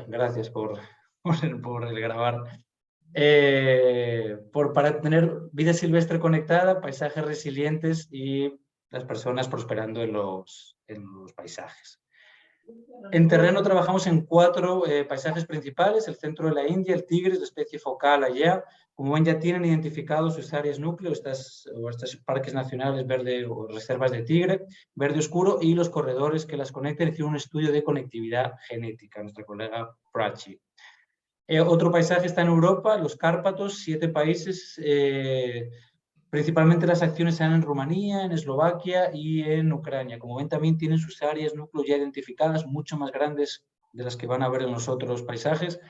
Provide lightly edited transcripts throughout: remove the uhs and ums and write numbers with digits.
Gracias por el grabar. Para tener vida silvestre conectada, paisajes resilientes y las personas prosperando en los paisajes. En terreno trabajamos en 4 paisajes principales: el centro de la India, el Tigris, la especie focal allá. Como ven, ya tienen identificados sus áreas núcleo, estos parques nacionales verde o reservas de tigre, verde oscuro, y los corredores que las conectan. Hicieron un estudio de conectividad genética, nuestra colega Prachi. Otro paisaje está en Europa, los Cárpatos, 7 países. Principalmente las acciones se dan en Rumanía, en Eslovaquia y en Ucrania. Como ven, también tienen sus áreas núcleo ya identificadas, mucho más grandes de las que van a ver en los otros paisajes,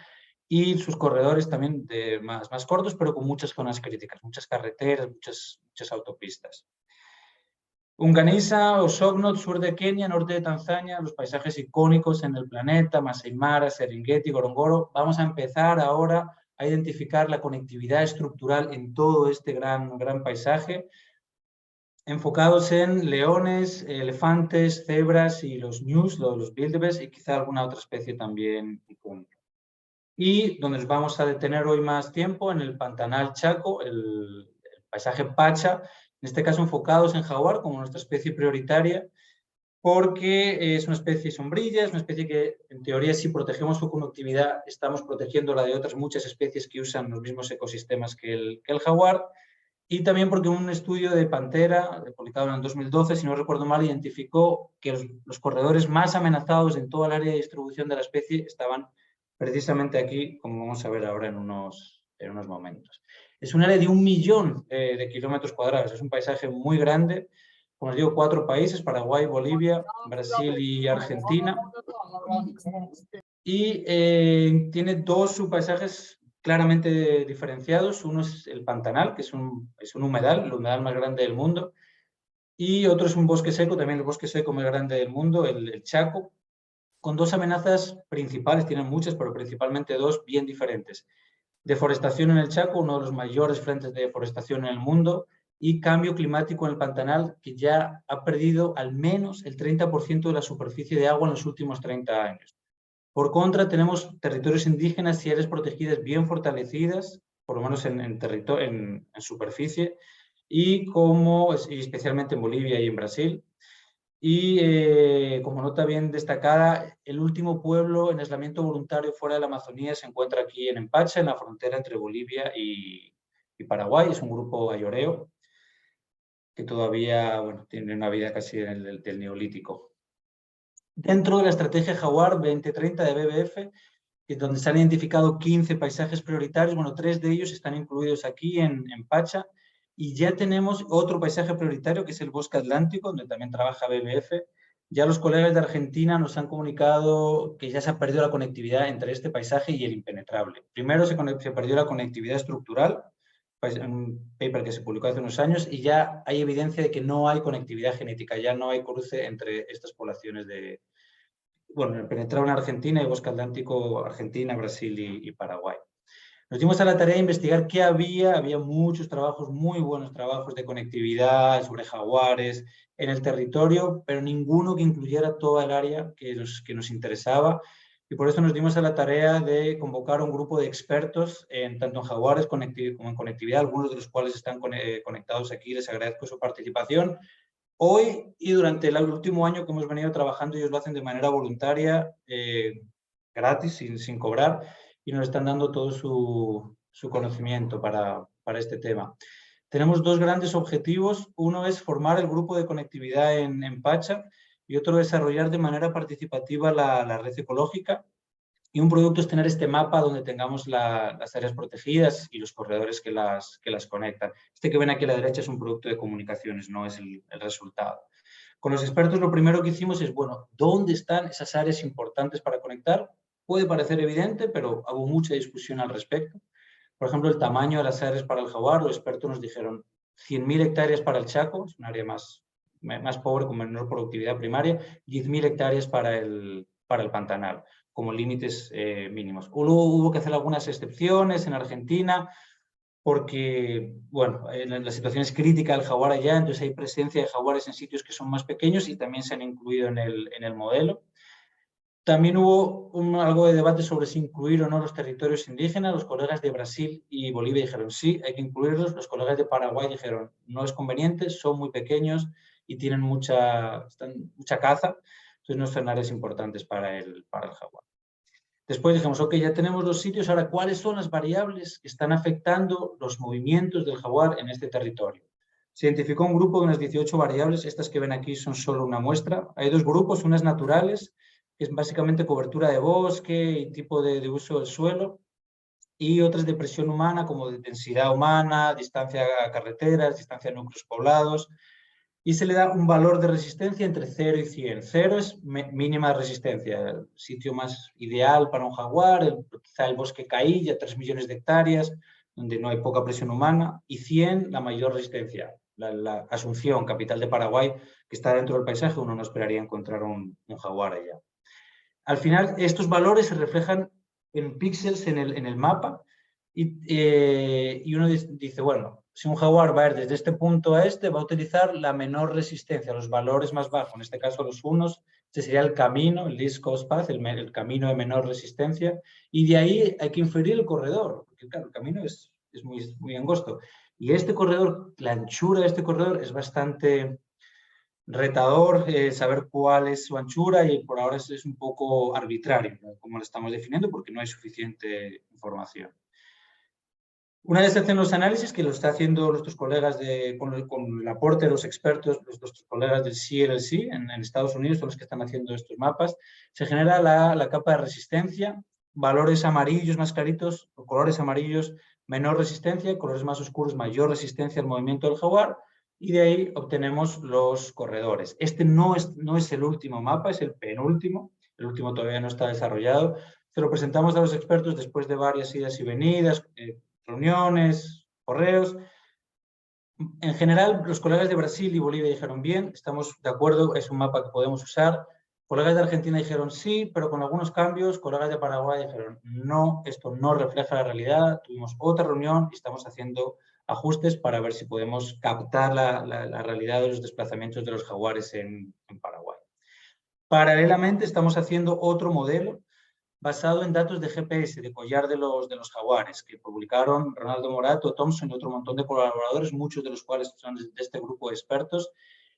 y sus corredores también más cortos, pero con muchas zonas críticas, muchas carreteras, muchas autopistas. Unganisa o Sognot, sur de Kenia, norte de Tanzania, los paisajes icónicos en el planeta, Masai Mara, Serengeti, Ngorongoro. Vamos a empezar ahora a identificar la conectividad estructural en todo este gran paisaje, enfocados en leones, elefantes, cebras y los ñus, los wildebeest, y quizá alguna otra especie también icónica. Y donde nos vamos a detener hoy más tiempo, en el Pantanal Chaco, el paisaje Pacha, en este caso enfocados en jaguar como nuestra especie prioritaria, porque es una especie sombrilla, es una especie que en teoría si protegemos su conectividad estamos protegiendo la de otras muchas especies que usan los mismos ecosistemas que el jaguar, y también porque un estudio de Pantera, publicado en el 2012, si no recuerdo mal, identificó que los corredores más amenazados en toda el área de distribución de la especie estaban precisamente aquí, como vamos a ver ahora en unos momentos. Es un área de 1 millón de kilómetros cuadrados, es un paisaje muy grande. Como os digo, 4 países: Paraguay, Bolivia, Brasil y Argentina. Y tiene 2 subpaisajes claramente diferenciados. Uno es el Pantanal, que es un humedal, el humedal más grande del mundo. Y otro es un bosque seco, también el bosque seco más grande del mundo, el Chaco, con 2 amenazas principales, tienen muchas, pero principalmente 2 bien diferentes. Deforestación en el Chaco, uno de los mayores frentes de deforestación en el mundo, y cambio climático en el Pantanal, que ya ha perdido al menos el 30% de la superficie de agua en los últimos 30 años. Por contra, tenemos territorios indígenas y áreas protegidas bien fortalecidas, por lo menos en superficie, y especialmente en Bolivia y en Brasil. Y como nota bien destacada, el último pueblo en aislamiento voluntario fuera de la Amazonía se encuentra aquí en Empacha, en la frontera entre Bolivia y Paraguay. Es un grupo ayoreo que todavía tiene una vida casi del Neolítico. Dentro de la estrategia Jaguar 2030 de BBF, donde se han identificado 15 paisajes prioritarios, 3 de ellos están incluidos aquí en Pacha, y ya tenemos otro paisaje prioritario que es el bosque atlántico, donde también trabaja BBF. Ya los colegas de Argentina nos han comunicado que ya se ha perdido la conectividad entre este paisaje y el impenetrable. Primero se perdió la conectividad estructural, un paper que se publicó hace unos años, y ya hay evidencia de que no hay conectividad genética, ya no hay cruce entre estas poblaciones penetrado en Argentina y bosque atlántico, Argentina, Brasil y Paraguay. Nos dimos a la tarea de investigar qué había muchos trabajos, muy buenos trabajos de conectividad sobre jaguares en el territorio, pero ninguno que incluyera toda el área que nos interesaba, y por eso nos dimos a la tarea de convocar un grupo de expertos tanto en jaguares como en conectividad, algunos de los cuales están conectados aquí. Les agradezco su participación. Hoy y durante el último año que hemos venido trabajando, ellos lo hacen de manera voluntaria, gratis, sin cobrar, y nos están dando todo su conocimiento para este tema. Tenemos 2 grandes objetivos. Uno es formar el grupo de conectividad en Pacha, y otro desarrollar de manera participativa la red ecológica. Y un producto es tener este mapa donde tengamos las áreas protegidas y los corredores que las conectan. Este que ven aquí a la derecha es un producto de comunicaciones, no es el resultado. Con los expertos lo primero que hicimos es, ¿dónde están esas áreas importantes para conectar? Puede parecer evidente, pero hubo mucha discusión al respecto. Por ejemplo, el tamaño de las áreas para el jaguar. Los expertos nos dijeron 100.000 hectáreas para el Chaco, es un área más pobre con menor productividad primaria, 10.000 hectáreas para el Pantanal, como límites mínimos. Hubo que hacer algunas excepciones en Argentina, porque, la situación es crítica del jaguar allá, entonces hay presencia de jaguares en sitios que son más pequeños y también se han incluido en el modelo. También hubo algo de debate sobre si incluir o no los territorios indígenas. Los colegas de Brasil y Bolivia dijeron sí, hay que incluirlos. Los colegas de Paraguay dijeron no es conveniente, son muy pequeños y tienen mucha caza, entonces no son áreas importantes para el jaguar. Después dijimos, ok, ya tenemos los sitios, ahora ¿cuáles son las variables que están afectando los movimientos del jaguar en este territorio? Se identificó un grupo de unas 18 variables, estas que ven aquí son solo una muestra. Hay dos grupos, unas naturales, que es básicamente cobertura de bosque y tipo de uso del suelo, y otras de presión humana, como de densidad humana, distancia a carreteras, distancia a núcleos poblados, y se le da un valor de resistencia entre 0 y 100. 0 es mínima resistencia, el sitio más ideal para un jaguar, quizá el bosque Cailla, 3 millones de hectáreas, donde no hay poca presión humana, y 100 la mayor resistencia. La Asunción, capital de Paraguay, que está dentro del paisaje, uno no esperaría encontrar un jaguar allá. Al final, estos valores se reflejan en píxeles en el mapa y uno dice, bueno, si un jaguar va a ir desde este punto a este, va a utilizar la menor resistencia, los valores más bajos, en este caso los unos, este sería el camino, el least cost path, el camino de menor resistencia, y de ahí hay que inferir el corredor, porque claro, el camino es muy angosto. Y este corredor, la anchura de este corredor es bastante retador saber cuál es su anchura y por ahora es un poco arbitrario, ¿no? Como lo estamos definiendo, porque no hay suficiente información. Una vez se hacen los análisis, que lo está haciendo nuestros colegas con el aporte de los expertos, nuestros colegas del CLLC en Estados Unidos, son los que están haciendo estos mapas, se genera la capa de resistencia, valores amarillos más claritos, o colores amarillos, menor resistencia, colores más oscuros, mayor resistencia al movimiento del jaguar, y de ahí obtenemos los corredores. Este no es el último mapa, es el penúltimo, el último todavía no está desarrollado. Se lo presentamos a los expertos después de varias idas y venidas, reuniones, correos. En general, los colegas de Brasil y Bolivia dijeron bien, estamos de acuerdo, es un mapa que podemos usar. Colegas de Argentina dijeron sí, pero con algunos cambios. Colegas de Paraguay dijeron no, esto no refleja la realidad. Tuvimos otra reunión y estamos haciendo ajustes para ver si podemos captar la realidad de los desplazamientos de los jaguares en Paraguay. Paralelamente, estamos haciendo otro modelo basado en datos de GPS, de collar de los jaguares, que publicaron Ronaldo Morato, Thompson y otro montón de colaboradores, muchos de los cuales son de este grupo de expertos,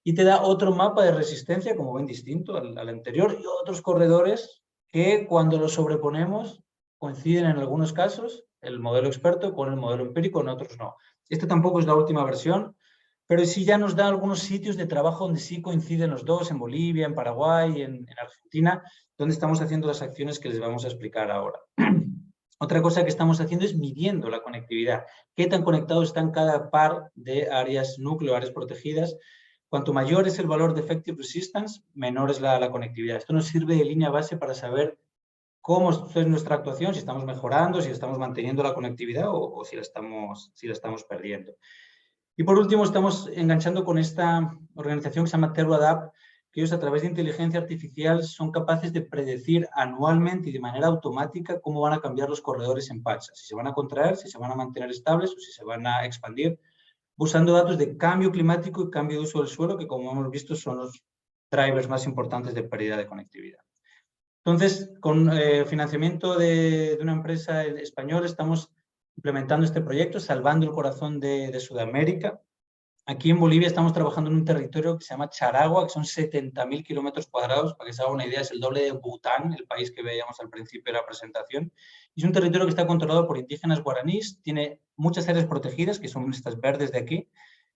y te da otro mapa de resistencia, como ven, distinto al anterior, y otros corredores que cuando los sobreponemos coinciden en algunos casos, el modelo experto con el modelo empírico, en otros no. Esta tampoco es la última versión, pero sí ya nos da algunos sitios de trabajo donde sí coinciden los dos, en Bolivia, en Paraguay, en Argentina, donde estamos haciendo las acciones que les vamos a explicar ahora. Otra cosa que estamos haciendo es midiendo la conectividad. ¿Qué tan conectados están cada par de áreas núcleo, áreas protegidas? Cuanto mayor es el valor de effective resistance, menor es la conectividad. Esto nos sirve de línea base para saber cómo es nuestra actuación, si estamos mejorando, si estamos manteniendo la conectividad o si la estamos perdiendo. Y por último, estamos enganchando con esta organización que se llama TerraAdapt, que ellos a través de inteligencia artificial son capaces de predecir anualmente y de manera automática cómo van a cambiar los corredores en Pacha, si se van a contraer, si se van a mantener estables o si se van a expandir, usando datos de cambio climático y cambio de uso del suelo, que como hemos visto son los drivers más importantes de pérdida de conectividad. Entonces, con financiamiento de una empresa española, estamos implementando este proyecto, salvando el corazón de Sudamérica. Aquí en Bolivia estamos trabajando en un territorio que se llama Charagua, que son 70.000 kilómetros cuadrados. Para que se haga una idea, es el doble de Bután, el país que veíamos al principio de la presentación. Y es un territorio que está controlado por indígenas guaraníes, tiene muchas áreas protegidas, que son estas verdes de aquí,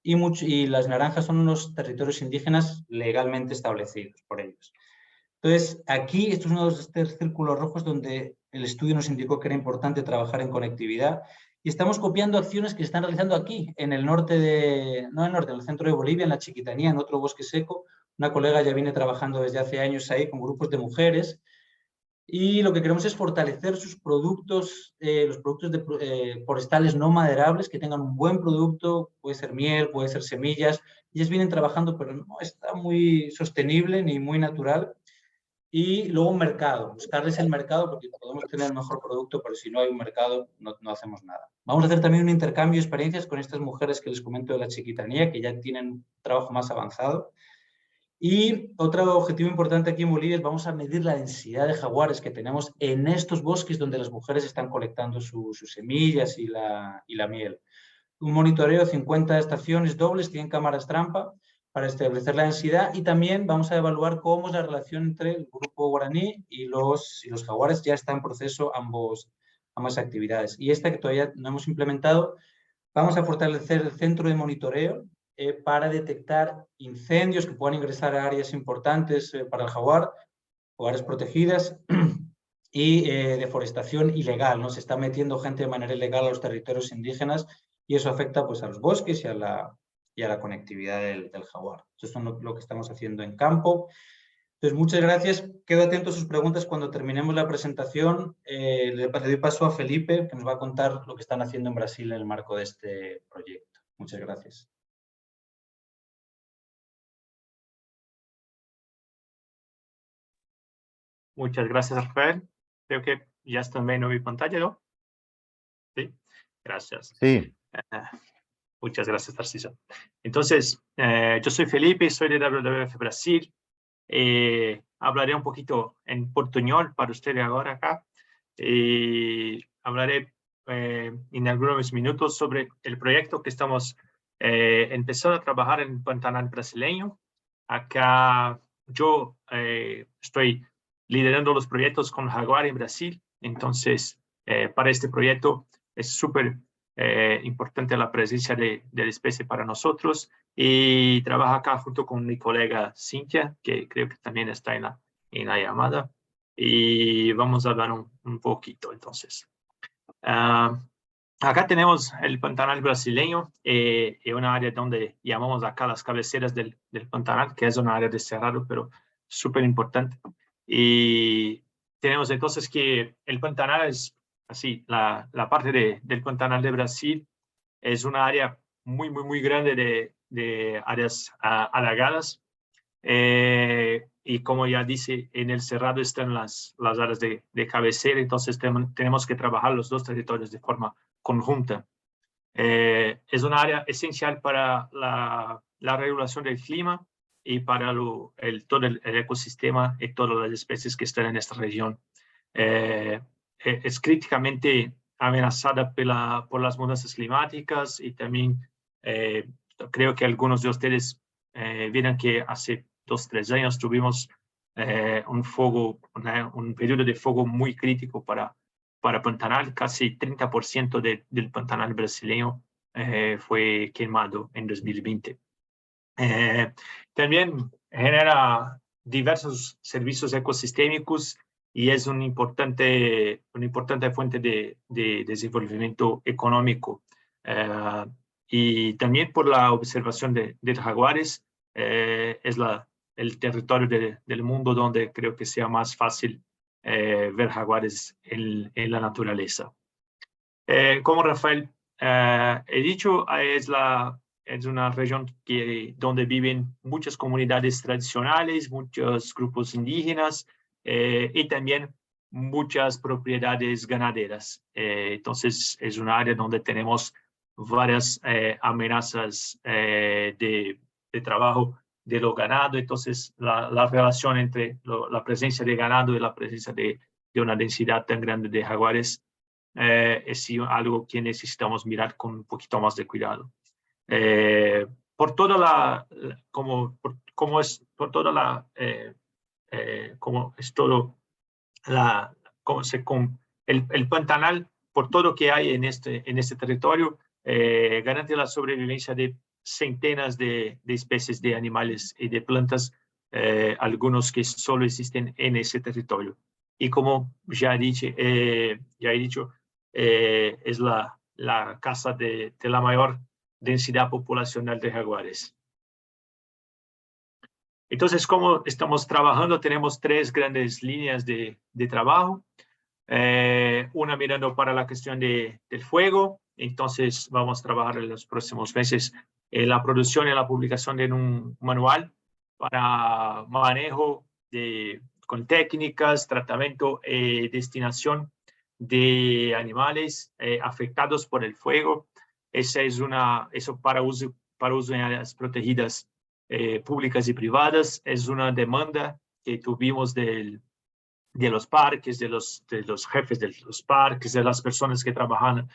y las naranjas son unos territorios indígenas legalmente establecidos por ellos. Entonces, aquí, esto es uno de los círculos rojos donde el estudio nos indicó que era importante trabajar en conectividad y estamos copiando acciones que se están realizando aquí, en el norte no en el norte, en el centro de Bolivia, en la Chiquitanía, en otro bosque seco. Una colega ya viene trabajando desde hace años ahí con grupos de mujeres y lo que queremos es fortalecer sus productos, los productos forestales no maderables, que tengan un buen producto, puede ser miel, puede ser semillas. Ellas vienen trabajando, pero no está muy sostenible ni muy natural. Y luego un mercado, buscarles el mercado porque podemos tener el mejor producto, pero si no hay un mercado no hacemos nada. Vamos a hacer también un intercambio de experiencias con estas mujeres que les comento de la Chiquitanía, que ya tienen un trabajo más avanzado. Y otro objetivo importante aquí en Bolivia es vamos a medir la densidad de jaguares que tenemos en estos bosques donde las mujeres están colectando sus semillas y la miel. Un monitoreo de 50 estaciones dobles, 100 cámaras trampa para establecer la densidad, y también vamos a evaluar cómo es la relación entre el grupo guaraní y los jaguares. Ya está en proceso ambas actividades. Y esta que todavía no hemos implementado, vamos a fortalecer el centro de monitoreo para detectar incendios que puedan ingresar a áreas importantes para el jaguar, o áreas protegidas, y deforestación ilegal, ¿no? Se está metiendo gente de manera ilegal a los territorios indígenas y eso afecta pues, a los bosques y a la conectividad del jaguar. Eso es lo que estamos haciendo en campo. Entonces, muchas gracias. Quedo atento a sus preguntas cuando terminemos la presentación. Le doy paso a Felipe, que nos va a contar lo que están haciendo en Brasil en el marco de este proyecto. Muchas gracias. Muchas gracias, Rafael. Creo que ya está en mi pantalla, ¿no? Sí, gracias. Sí. Muchas gracias, Tarciso. Entonces, yo soy Felipe, soy de WWF Brasil. Hablaré un poquito en portuñol para ustedes ahora acá. Hablaré en algunos minutos sobre el proyecto que estamos empezando a trabajar en el Pantanal brasileño. Acá yo estoy liderando los proyectos con Jaguar en Brasil. Entonces, para este proyecto es súper importante la presencia de la especie para nosotros, y trabajo acá junto con mi colega Cintia, que creo que también está en la llamada, y vamos a hablar un poquito entonces. Acá tenemos el Pantanal brasileño, una área donde llamamos acá las cabeceras del Pantanal, que es una área de cerrado, pero súper importante. Y tenemos entonces que el Pantanal es así, la parte del Pantanal de Brasil es una área muy, muy, muy grande de áreas alagadas. Y como ya dice, en el cerrado están las áreas de cabecera, entonces tenemos que trabajar los dos territorios de forma conjunta. Es una área esencial para la regulación del clima y para todo el ecosistema y todas las especies que están en esta región. Es críticamente amenazada por las mudanzas climáticas, y también creo que algunos de ustedes vieron que hace 2-3 años tuvimos un periodo de fuego muy crítico para Pantanal. Casi 30% del Pantanal brasileño fue quemado en 2020. También genera diversos servicios ecosistémicos y es una importante fuente de desenvolvimiento económico. Y también por la observación de jaguares, es el territorio del mundo donde creo que sea más fácil ver jaguares en la naturaleza. Como Rafael he dicho, es una región donde viven muchas comunidades tradicionales, muchos grupos indígenas y también muchas propiedades ganaderas. Entonces, es un área donde tenemos varias amenazas de trabajo de lo ganado. Entonces, la relación entre la presencia de ganado y la presencia de una densidad tan grande de jaguares es algo que necesitamos mirar con un poquito más de cuidado. Por toda como es todo el Pantanal, por todo que hay en este territorio, garantiza la sobrevivencia de centenas de especies de animales y de plantas, algunos que solo existen en ese territorio. Y como ya he dicho, es la casa de la mayor densidad poblacional de jaguares. Entonces, ¿cómo estamos trabajando? Tenemos 3 grandes líneas de trabajo. Una mirando para la cuestión del fuego. Entonces, vamos a trabajar en los próximos meses en la producción y la publicación de un manual para manejo con técnicas, tratamiento y destinación de animales afectados por el fuego. Eso para uso en áreas protegidas públicas y privadas. Es una demanda que tuvimos de los parques, de los jefes de los parques, de las personas que trabajan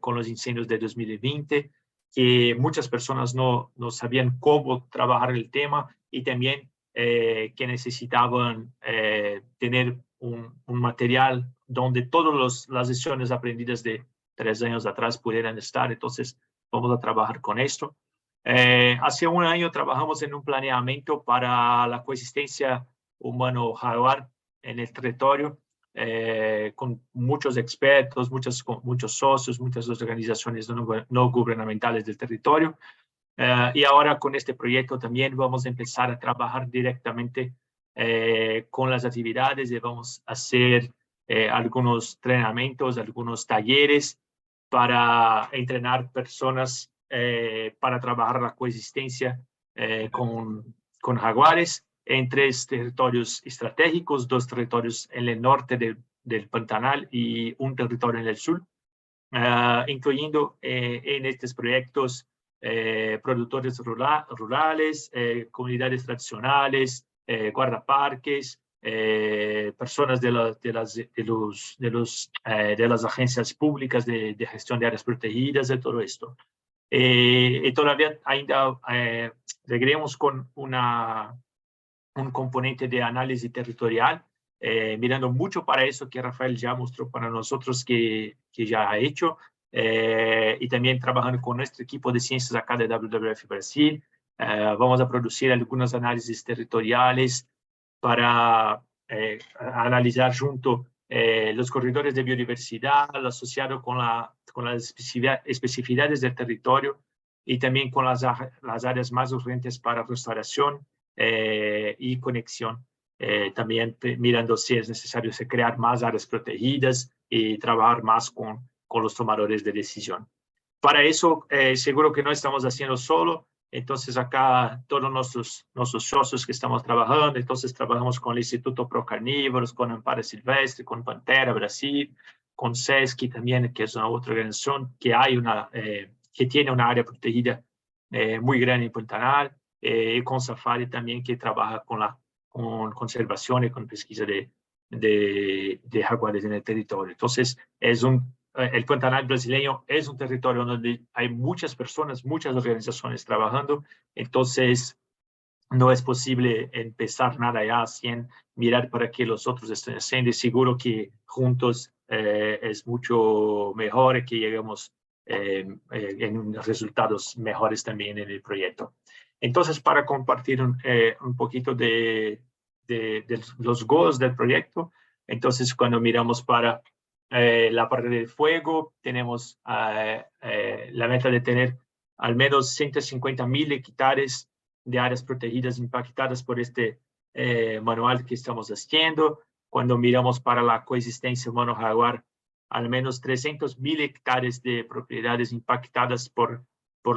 con los incendios de 2020, que muchas personas no sabían cómo trabajar el tema y también que necesitaban tener un material donde todas las lecciones aprendidas de 3 años atrás pudieran estar. Entonces, vamos a trabajar con esto. Hace un año trabajamos en un planeamiento para la coexistencia humano-jaguar en el territorio, con muchos expertos, muchos socios, muchas organizaciones no gubernamentales del territorio. Y ahora con este proyecto también vamos a empezar a trabajar directamente con las actividades y vamos a hacer algunos entrenamientos, algunos talleres para entrenar personas para trabajar la coexistencia con jaguares en 3 territorios estratégicos, 2 territorios en el norte del Pantanal y un territorio en el sur, incluyendo en estos proyectos productores rurales, comunidades tradicionales, guardaparques, personas de las agencias públicas de gestión de áreas protegidas, de todo esto. Y todavía ainda seguiremos con un componente de análisis territorial, mirando mucho para eso que Rafael ya mostró para nosotros que ya ha hecho, y también trabajando con nuestro equipo de ciencias acá de WWF Brasil. Vamos a producir algunos análisis territoriales para analizar junto los corredores de biodiversidad asociados con las especificidades del territorio y también con las áreas más urgentes para restauración y conexión. También mirando si es necesario crear más áreas protegidas y trabajar más con los tomadores de decisión. Para eso, seguro que no estamos haciendo solo. Entonces, acá todos nuestros socios que estamos trabajando, entonces trabajamos con el Instituto Pro Carnívoros, con Amparo Silvestre, con Pantera Brasil, con SESC también, que es una otra organización que tiene una área protegida muy grande en Pantanal, y con Safari también, que trabaja con conservación y con pesquisa de jaguares en el territorio. Entonces, el Pantanal brasileño es un territorio donde hay muchas personas, muchas organizaciones trabajando, entonces no es posible empezar nada ya sin mirar para qué los otros están haciendo. Seguro que juntos es mucho mejor que lleguemos en resultados mejores también en el proyecto. Entonces, para compartir un poquito de los goals del proyecto, entonces cuando miramos para la parte del fuego, tenemos la meta de tener al menos 150,000 hectáreas de áreas protegidas impactadas por este manual que estamos haciendo. Cuando miramos para la coexistencia humano-jaguar, al menos 300,000 hectáreas de propiedades impactadas por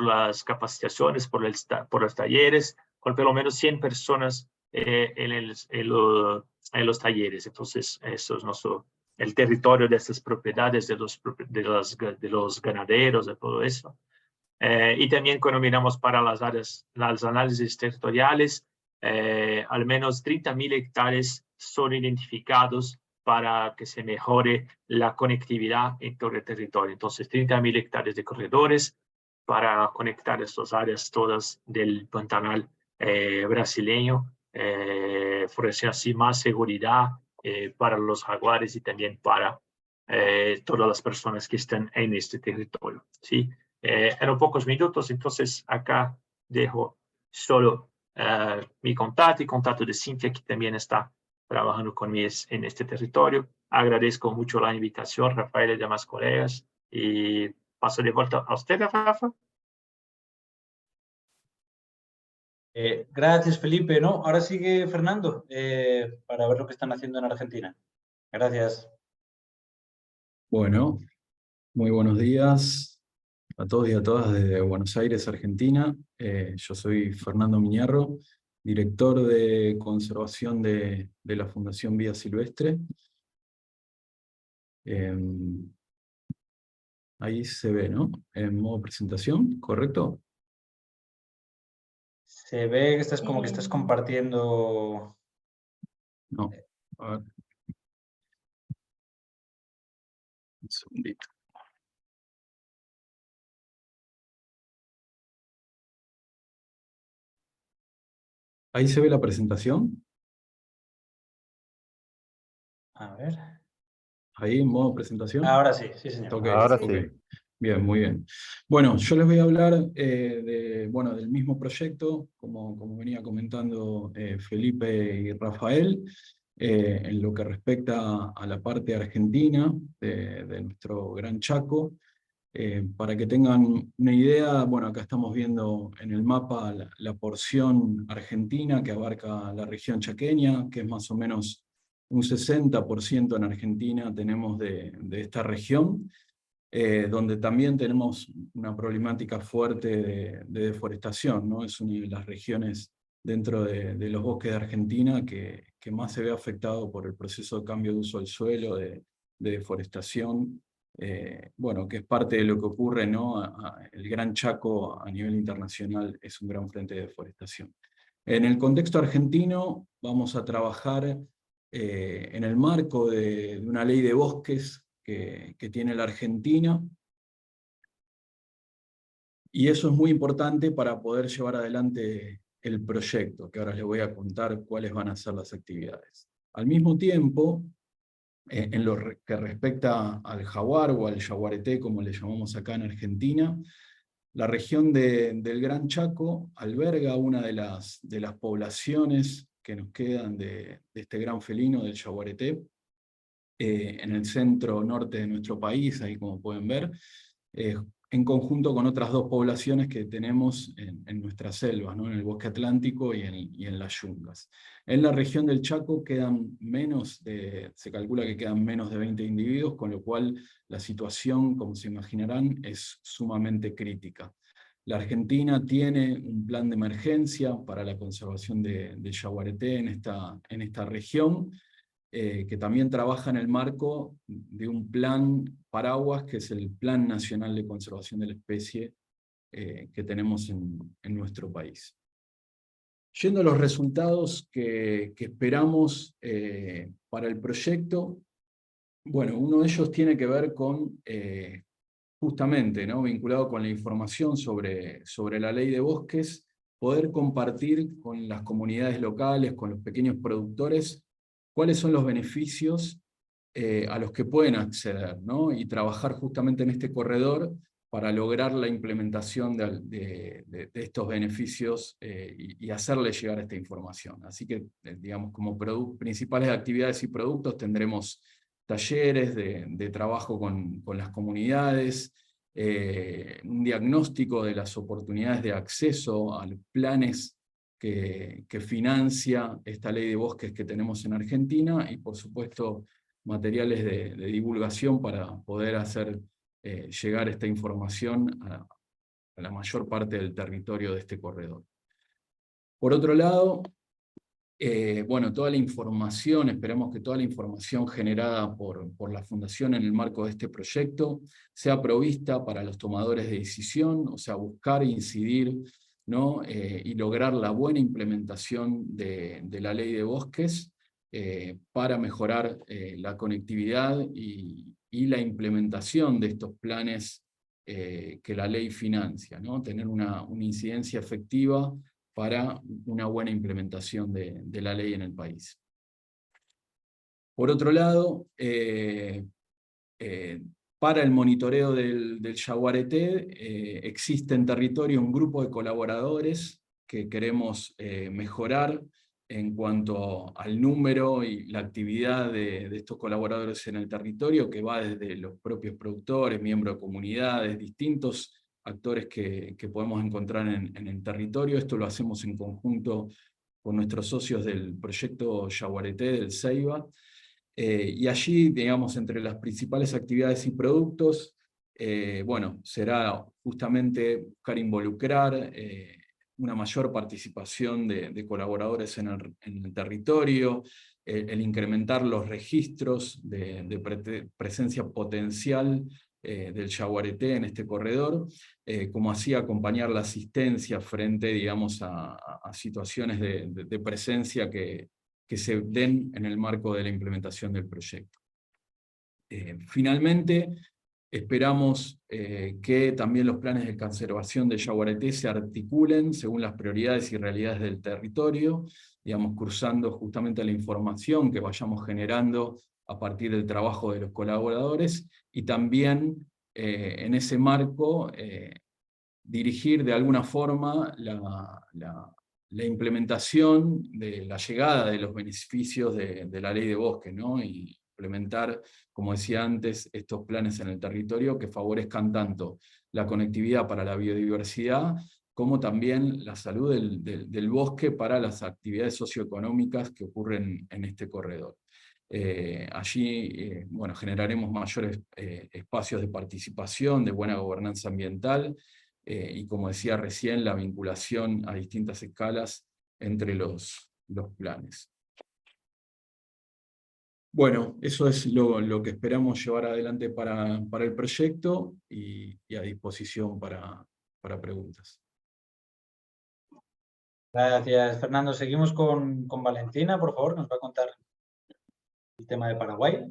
las capacitaciones, por los talleres, con por lo menos 100 personas en los talleres. Entonces, eso es el territorio de estas propiedades, de los ganaderos, de todo eso. Y también cuando miramos para las análisis territoriales, al menos 30,000 hectáreas son identificados para que se mejore la conectividad en todo el territorio. Entonces, 30,000 hectáreas de corredores para conectar estas áreas todas del Pantanal brasileño, ofreciendo así más seguridad para los jaguares y también para todas las personas que están en este territorio, ¿sí? En pocos minutos, entonces acá dejo solo mi contacto y contacto de Cintia, que también está trabajando conmigo en este territorio. Agradezco mucho la invitación, Rafael y demás colegas, y paso de vuelta a usted, Rafa. Gracias, Felipe. No, ahora sigue Fernando para ver lo que están haciendo en Argentina. Gracias. Bueno, muy buenos días a todos y a todas desde Buenos Aires, Argentina. Yo soy Fernando Miñarro, director de conservación de la Fundación Vida Silvestre. Ahí se ve, ¿no? En modo presentación, ¿correcto? Se ve que estás como que estás compartiendo. No, a ver. Un segundito. ¿Ahí se ve la presentación? A ver. ¿Ahí en modo presentación? Ahora sí, sí, señor. Ok, Ahora ok. sí. Bien, muy bien. Bueno, yo les voy a hablar del mismo proyecto, como venía comentando Felipe y Rafael, en lo que respecta a la parte argentina de nuestro Gran Chaco. Para que tengan una idea, bueno, acá estamos viendo en el mapa la porción argentina que abarca la región chaqueña, que es más o menos un 60% en Argentina tenemos de esta región, donde también tenemos una problemática fuerte de deforestación, ¿no? Es una de las regiones dentro de los bosques de Argentina que más se ve afectado por el proceso de cambio de uso del suelo, de deforestación, bueno, que es parte de lo que ocurre, ¿no? El Gran Chaco a nivel internacional es un gran frente de deforestación. En el contexto argentino vamos a trabajar en el marco de una ley de bosques que tiene la Argentina, y eso es muy importante para poder llevar adelante el proyecto, que ahora les voy a contar cuáles van a ser las actividades. Al mismo tiempo, en lo que respecta al jaguar o al yaguareté, como le llamamos acá en Argentina, la región del Gran Chaco alberga una de las poblaciones que nos quedan de este gran felino del yaguareté, en el centro norte de nuestro país, ahí como pueden ver, en conjunto con otras dos poblaciones que tenemos en nuestras selvas, ¿no? En el bosque atlántico y en las yungas. En la región del Chaco se calcula que quedan menos de 20 individuos, con lo cual la situación, como se imaginarán, es sumamente crítica. La Argentina tiene un plan de emergencia para la conservación del yaguareté en esta región, que también trabaja en el marco de un plan paraguas, que es el Plan Nacional de Conservación de la Especie que tenemos en nuestro país. Yendo a los resultados que esperamos para el proyecto, bueno, uno de ellos tiene que ver con, justamente, ¿no? Vinculado con la información sobre la ley de bosques, poder compartir con las comunidades locales, con los pequeños productores, cuáles son los beneficios a los que pueden acceder, ¿no? Y trabajar justamente en este corredor para lograr la implementación de estos beneficios y hacerles llegar esta información. Así que, digamos, como principales actividades y productos tendremos talleres de trabajo con las comunidades, un diagnóstico de las oportunidades de acceso a los planes que financia esta ley de bosques que tenemos en Argentina, y por supuesto materiales de divulgación para poder hacer llegar esta información a la mayor parte del territorio de este corredor. Por otro lado, bueno, toda la información, esperamos que toda la información generada por la Fundación en el marco de este proyecto sea provista para los tomadores de decisión, o sea, buscar incidir, ¿no? Y lograr la buena implementación de la ley de bosques para mejorar la conectividad y la implementación de estos planes que la ley financia, ¿no? Tener una incidencia efectiva para una buena implementación de la ley en el país. Por otro lado, para el monitoreo del yaguareté, existe en territorio un grupo de colaboradores que queremos mejorar en cuanto al número y la actividad de estos colaboradores en el territorio, que va desde los propios productores, miembros de comunidades, distintos actores que podemos encontrar en el territorio. Esto lo hacemos en conjunto con nuestros socios del proyecto Yaguareté del Ceiba, y allí, digamos, entre las principales actividades y productos, bueno, será justamente buscar involucrar una mayor participación de colaboradores en el territorio, el incrementar los registros de presencia potencial del yaguareté en este corredor, como así acompañar la asistencia frente, digamos, a situaciones de presencia que se den en el marco de la implementación del proyecto. Finalmente, esperamos que también los planes de conservación del yaguareté se articulen según las prioridades y realidades del territorio, digamos, cruzando justamente la información que vayamos generando a partir del trabajo de los colaboradores, y también en ese marco dirigir de alguna forma la implementación de la llegada de los beneficios de la ley de bosque, ¿no? Y implementar, como decía antes, estos planes en el territorio que favorezcan tanto la conectividad para la biodiversidad, como también la salud del bosque para las actividades socioeconómicas que ocurren en este corredor. Allí bueno, generaremos mayores espacios de participación, de buena gobernanza ambiental, y como decía recién, la vinculación a distintas escalas entre los planes. Bueno, eso es lo que esperamos llevar adelante para el proyecto, y a disposición para preguntas. Gracias, Fernando. Seguimos con Valentina, por favor, nos va a contar el tema de Paraguay.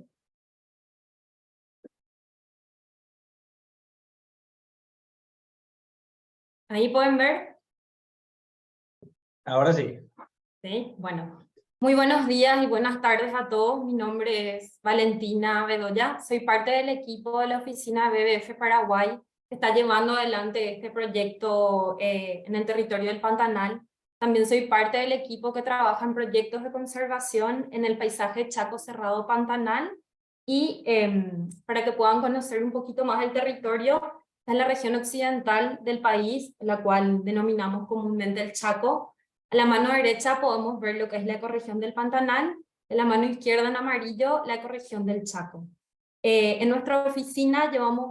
¿Ahí pueden ver? Ahora sí. Sí, bueno. Muy buenos días y buenas tardes a todos. Mi nombre es Valentina Bedoya. Soy parte del equipo de la oficina BBF Paraguay, que está llevando adelante este proyecto en el territorio del Pantanal. También soy parte del equipo que trabaja en proyectos de conservación en el paisaje Chaco Cerrado Pantanal. Y para que puedan conocer un poquito más el territorio, es la región occidental del país, la cual denominamos comúnmente el Chaco. A la mano derecha podemos ver lo que es la ecorregión del Pantanal, en la mano izquierda en amarillo la ecorregión del Chaco. En nuestra oficina llevamos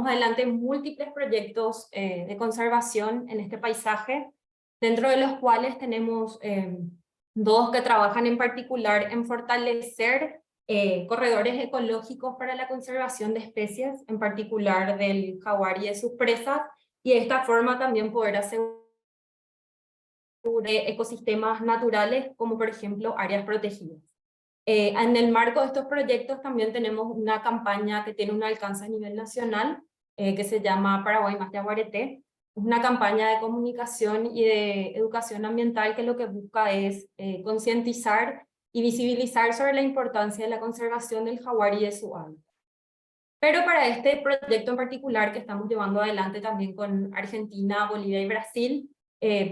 adelante múltiples proyectos de conservación en este paisaje, dentro de los cuales tenemos dos que trabajan en particular en fortalecer corredores ecológicos para la conservación de especies, en particular del jaguar y de sus presas, y de esta forma también poder asegurar ecosistemas naturales, como por ejemplo áreas protegidas. En el marco de estos proyectos también tenemos una campaña que tiene un alcance a nivel nacional, que se llama Paraguay más Yaguareté. Es una campaña de comunicación y de educación ambiental que lo que busca es concientizar y visibilizar sobre la importancia de la conservación del jaguar y de su hábitat. Pero para este proyecto en particular que estamos llevando adelante también con Argentina, Bolivia y Brasil,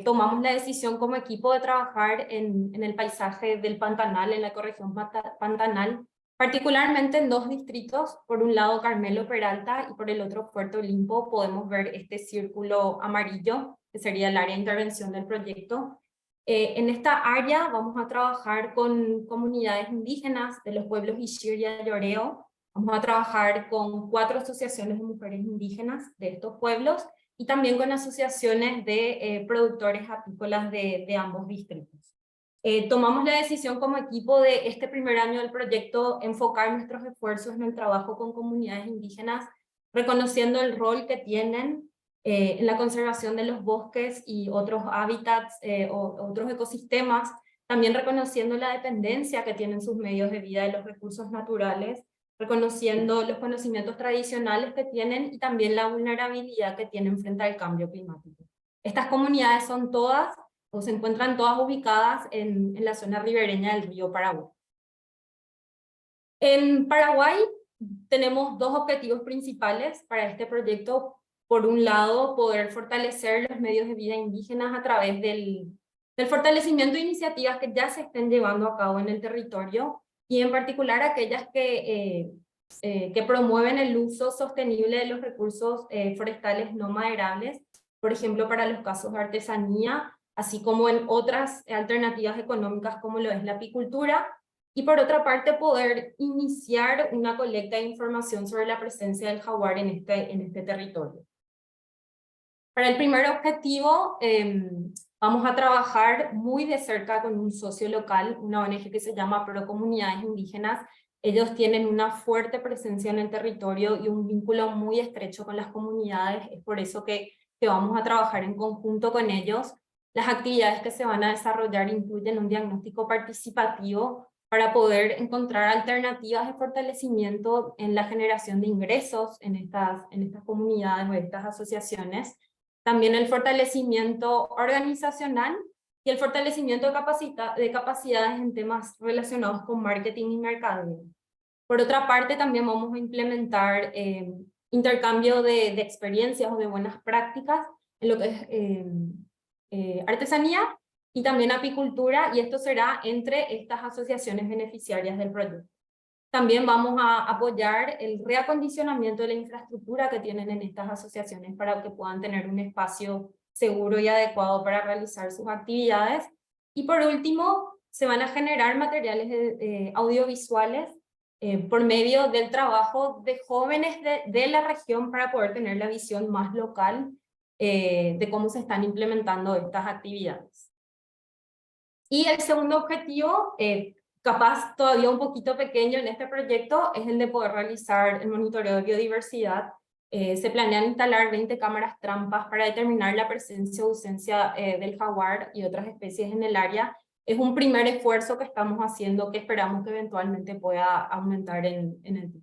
tomamos la decisión como equipo de trabajar en el paisaje del Pantanal, en la ecorregión Pantanal, particularmente en dos distritos, por un lado Carmelo Peralta y por el otro Puerto Limpo. Podemos ver este círculo amarillo, que sería el área de intervención del proyecto. En esta área vamos a trabajar con comunidades indígenas de los pueblos Ixir y Ayoreo. Vamos a trabajar con 4 asociaciones de mujeres indígenas de estos pueblos, y también con asociaciones de productores apícolas de ambos distritos. Tomamos la decisión como equipo de este primer año del proyecto enfocar nuestros esfuerzos en el trabajo con comunidades indígenas, reconociendo el rol que tienen en la conservación de los bosques y otros hábitats o otros ecosistemas, también reconociendo la dependencia que tienen sus medios de vida de los recursos naturales, reconociendo los conocimientos tradicionales que tienen y también la vulnerabilidad que tienen frente al cambio climático. Estas comunidades son todas, o se encuentran todas ubicadas en la zona ribereña del río Paraguay. En Paraguay tenemos dos objetivos principales para este proyecto. Por un lado, poder fortalecer los medios de vida indígenas a través del fortalecimiento de iniciativas que ya se estén llevando a cabo en el territorio, y en particular aquellas que promueven el uso sostenible de los recursos forestales no maderables, por ejemplo para los casos de artesanía, así como en otras alternativas económicas como lo es la apicultura, y por otra parte poder iniciar una colecta de información sobre la presencia del jaguar en este territorio. Para el primer objetivo, vamos a trabajar muy de cerca con un socio local, una ONG que se llama Pro Comunidades Indígenas, Ellos tienen una fuerte presencia en el territorio y un vínculo muy estrecho con las comunidades. Es por eso que vamos a trabajar en conjunto con ellos. Las actividades que se van a desarrollar incluyen un diagnóstico participativo para poder encontrar alternativas de fortalecimiento en la generación de ingresos en estas comunidades o estas asociaciones. También el fortalecimiento organizacional y el fortalecimiento de capacidades en temas relacionados con marketing y mercadeo. Por otra parte, también vamos a implementar intercambio de experiencias o de buenas prácticas en lo que es artesanía y también apicultura, y esto será entre estas asociaciones beneficiarias del proyecto. También vamos a apoyar el reacondicionamiento de la infraestructura que tienen en estas asociaciones para que puedan tener un espacio seguro y adecuado para realizar sus actividades. Y por último, se van a generar materiales audiovisuales por medio del trabajo de jóvenes de la región para poder tener la visión más local de cómo se están implementando estas actividades. Y el segundo objetivo, capaz todavía un poquito pequeño en este proyecto, es el de poder realizar el monitoreo de biodiversidad. Se planean instalar 20 cámaras trampas para determinar la presencia o ausencia del jaguar y otras especies en el área. Es un primer esfuerzo que estamos haciendo que esperamos que eventualmente pueda aumentar en el tiempo.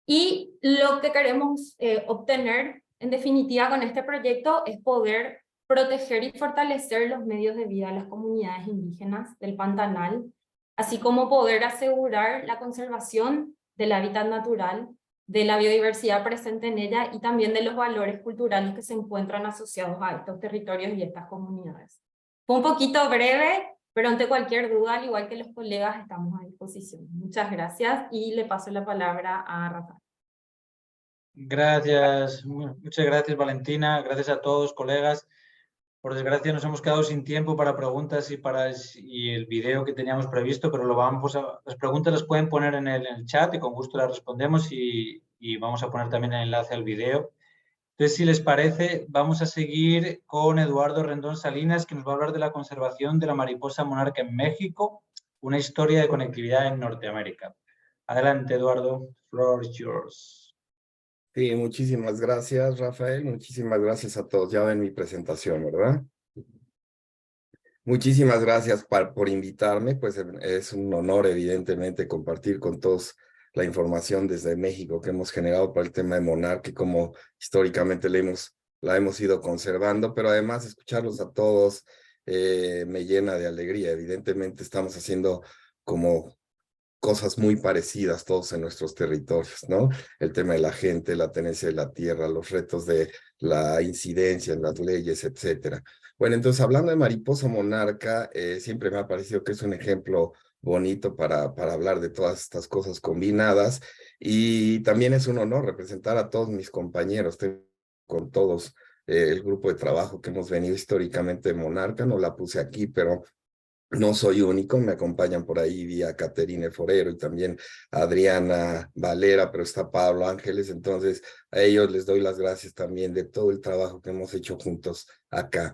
Y lo que queremos obtener en definitiva con este proyecto es poder proteger y fortalecer los medios de vida de las comunidades indígenas del Pantanal, así como poder asegurar la conservación del hábitat natural, de la biodiversidad presente en ella y también de los valores culturales que se encuentran asociados a estos territorios y estas comunidades. Fue un poquito breve, pero ante cualquier duda, al igual que los colegas, estamos a disposición. Muchas gracias y le paso la palabra a Rafael. Gracias, muchas gracias Valentina, gracias a todos colegas. Por desgracia nos hemos quedado sin tiempo para preguntas y el video que teníamos previsto, pero las preguntas las pueden poner en el chat y con gusto las respondemos y vamos a poner también el enlace al video. Entonces, si les parece, vamos a seguir con Eduardo Rendón Salinas, que nos va a hablar de la conservación de la mariposa monarca en México, una historia de conectividad en Norteamérica. Adelante, Eduardo, the floor is yours. Sí, muchísimas gracias, Rafael. Muchísimas gracias a todos. Ya ven mi presentación, ¿verdad? Muchísimas gracias por invitarme. Pues es un honor, evidentemente, compartir con todos la información desde México que hemos generado para el tema de monarca y cómo históricamente la hemos ido conservando, pero además escucharlos a todos me llena de alegría. Evidentemente estamos haciendo como cosas muy parecidas todos en nuestros territorios, ¿no? El tema de la gente, la tenencia de la tierra, los retos de la incidencia en las leyes, etcétera. Bueno, entonces hablando de mariposa monarca, siempre me ha parecido que es un ejemplo bonito para hablar de todas estas cosas combinadas y también es un honor representar a todos mis compañeros, con todos el grupo de trabajo que hemos venido históricamente de monarca, no la puse aquí, pero no soy único, me acompañan por ahí vía Caterine Forero y también Adriana Valera, pero está Pablo Ángeles, entonces a ellos les doy las gracias también de todo el trabajo que hemos hecho juntos acá.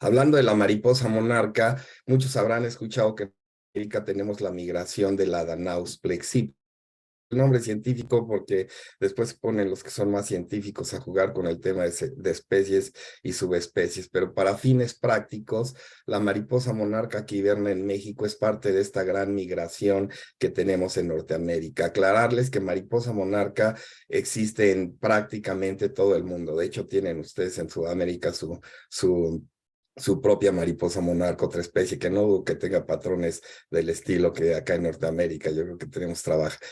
Hablando de la mariposa monarca, muchos habrán escuchado que en América tenemos la migración de la Danaus plexippus. El nombre científico porque después ponen los que son más científicos a jugar con el tema de especies y subespecies, pero para fines prácticos, la mariposa monarca que hiberna en México es parte de esta gran migración que tenemos en Norteamérica. Aclararles que mariposa monarca existe en prácticamente todo el mundo. De hecho, tienen ustedes en Sudamérica su propia mariposa monarca, otra especie que no dudo que tenga patrones del estilo que acá en Norteamérica. Yo creo que tenemos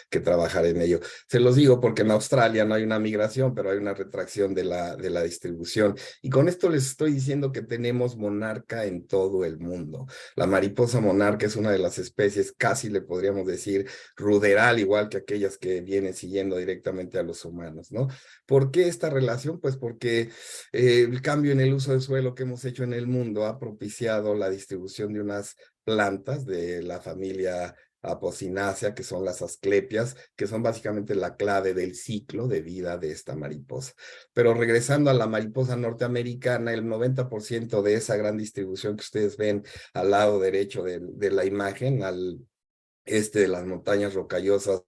que trabajar en ello. Se los digo porque en Australia no hay una migración, pero hay una retracción de la distribución. Y con esto les estoy diciendo que tenemos monarca en todo el mundo. La mariposa monarca es una de las especies, casi le podríamos decir, ruderal, igual que aquellas que vienen siguiendo directamente a los humanos, ¿no? ¿Por qué esta relación? Pues porque el cambio en el uso del suelo que hemos hecho en el mundo ha propiciado la distribución de unas plantas de la familia Apocynaceae, que son las asclepias, que son básicamente la clave del ciclo de vida de esta mariposa. Pero regresando a la mariposa norteamericana, el 90% de esa gran distribución que ustedes ven al lado derecho de la imagen, de las montañas rocallosas,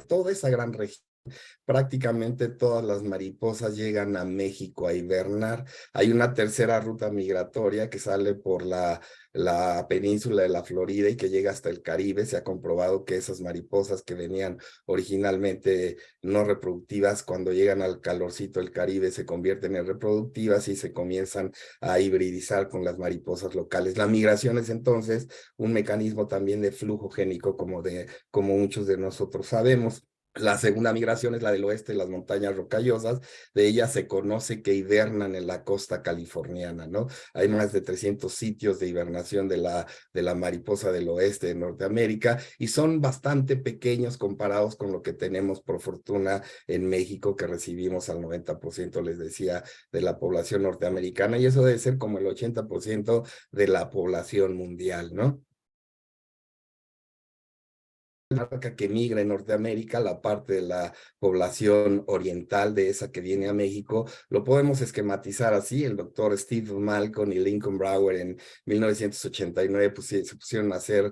toda esa gran región. Prácticamente todas las mariposas llegan a México a hibernar. Hay una tercera ruta migratoria que sale por la península de la Florida y que llega hasta el Caribe. Se ha comprobado que esas mariposas que venían originalmente no reproductivas, cuando llegan al calorcito del Caribe se convierten en reproductivas y se comienzan a hibridizar con las mariposas locales. La migración es entonces un mecanismo también de flujo génico, como muchos de nosotros sabemos. La segunda migración es la del oeste, las montañas rocallosas. De ellas se conoce que hibernan en la costa californiana, ¿no? Hay más de 300 sitios de hibernación de la mariposa del oeste de Norteamérica y son bastante pequeños comparados con lo que tenemos por fortuna en México, que recibimos al 90%, les decía, de la población norteamericana, y eso debe ser como el 80% de la población mundial, ¿no? Monarca que migra en Norteamérica, la parte de la población oriental de esa que viene a México, lo podemos esquematizar así. El doctor Steve Malcolm y Lincoln Brower en 1989 se pusieron a hacer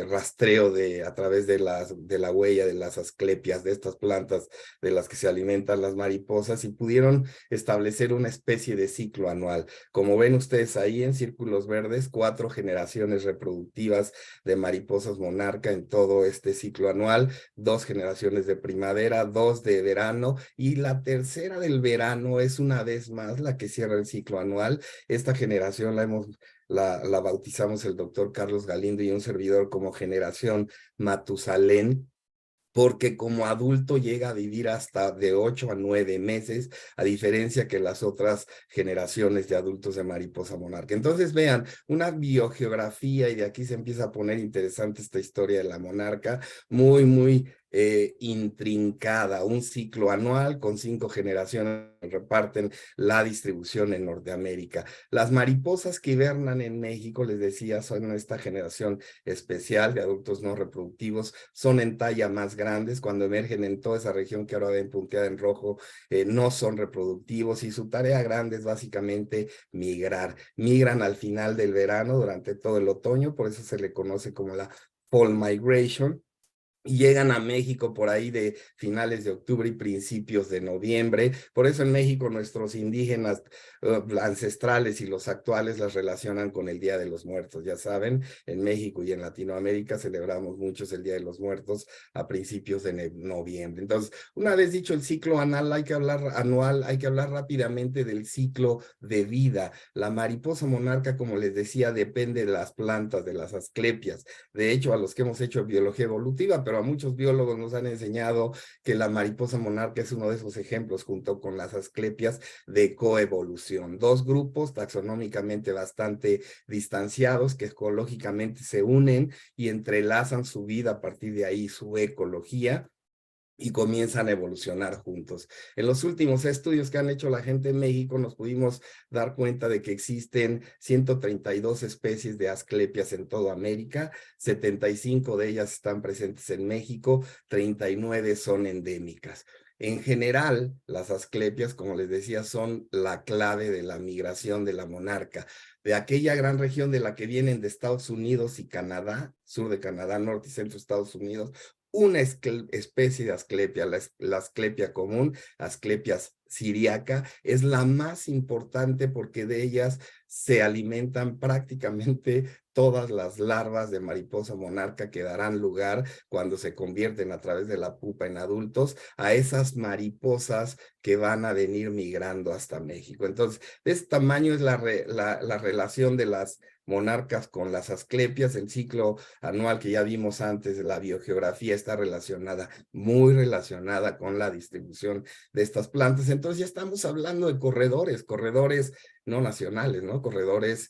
rastreo a través de la huella de las asclepias, de estas plantas de las que se alimentan las mariposas, y pudieron establecer una especie de ciclo anual. Como ven ustedes ahí en círculos verdes, 4 generaciones reproductivas de mariposas monarca en todo este ciclo anual, 2 generaciones de primavera, 2 de verano, y la tercera del verano es una vez más la que cierra el ciclo anual. Esta generación la bautizamos el doctor Carlos Galindo y un servidor como generación Matusalén, porque como adulto llega a vivir hasta de 8 a 9 meses, a diferencia que las otras generaciones de adultos de mariposa monarca. Entonces vean, una biogeografía, y de aquí se empieza a poner interesante esta historia de la monarca, muy intrincada, un ciclo anual con 5 generaciones que reparten la distribución en Norteamérica. Las mariposas que hibernan en México, les decía, son esta generación especial de adultos no reproductivos, son en talla más grandes. Cuando emergen en toda esa región que ahora ven punteada en rojo, no son reproductivos, y su tarea grande es básicamente migrar. Migran al final del verano, durante todo el otoño, por eso se le conoce como la fall migration, y llegan a México por ahí de finales de octubre y principios de noviembre. Por eso en México nuestros indígenas ancestrales y los actuales las relacionan con el Día de los Muertos. Ya saben, en México y en Latinoamérica celebramos muchos el Día de los Muertos a principios de noviembre. Entonces, una vez dicho el ciclo anual, hay que hablar rápidamente del ciclo de vida. La mariposa monarca, como les decía, depende de las plantas, de las asclepias. De hecho, a los que hemos hecho biología evolutiva, pero a muchos biólogos nos han enseñado que la mariposa monarca es uno de esos ejemplos, junto con las asclepias, de coevolución. 2 grupos taxonómicamente bastante distanciados que ecológicamente se unen y entrelazan su vida, a partir de ahí su ecología, y comienzan a evolucionar juntos. En los últimos estudios que han hecho la gente en México, nos pudimos dar cuenta de que existen 132 especies de asclepias en toda América, 75 de ellas están presentes en México, 39 son endémicas. En general, las asclepias, como les decía, son la clave de la migración de la monarca. De aquella gran región de la que vienen de Estados Unidos y Canadá, sur de Canadá, norte y centro de Estados Unidos, una especie de asclepia, la asclepia común, Asclepias syriaca, es la más importante porque de ellas se alimentan prácticamente todas las larvas de mariposa monarca que darán lugar, cuando se convierten a través de la pupa en adultos, a esas mariposas que van a venir migrando hasta México. Entonces, de este tamaño es la relación de las monarcas con las asclepias. El ciclo anual que ya vimos antes de la biogeografía está muy relacionada con la distribución de estas plantas. Entonces ya estamos hablando de corredores no nacionales, ¿no? Corredores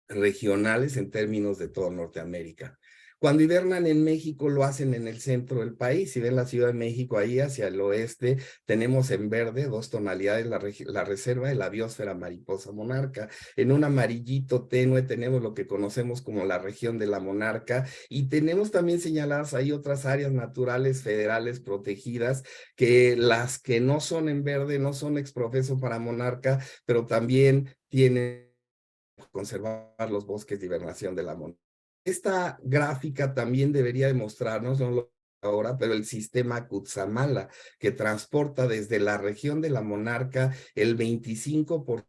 regionales en términos de toda Norteamérica. Cuando hibernan en México, lo hacen en el centro del país. Si ven la Ciudad de México, ahí hacia el oeste, tenemos en verde 2 tonalidades la reserva de la biosfera mariposa monarca. En un amarillito tenue tenemos lo que conocemos como la región de la monarca, y tenemos también señaladas ahí otras áreas naturales federales protegidas, que las que no son en verde no son exprofeso para monarca, pero también tienen conservar los bosques de hibernación de la monarca. Esta gráfica también debería demostrarnos, no lo ahora, pero el sistema Cutzamala, que transporta desde la región de la monarca el 25%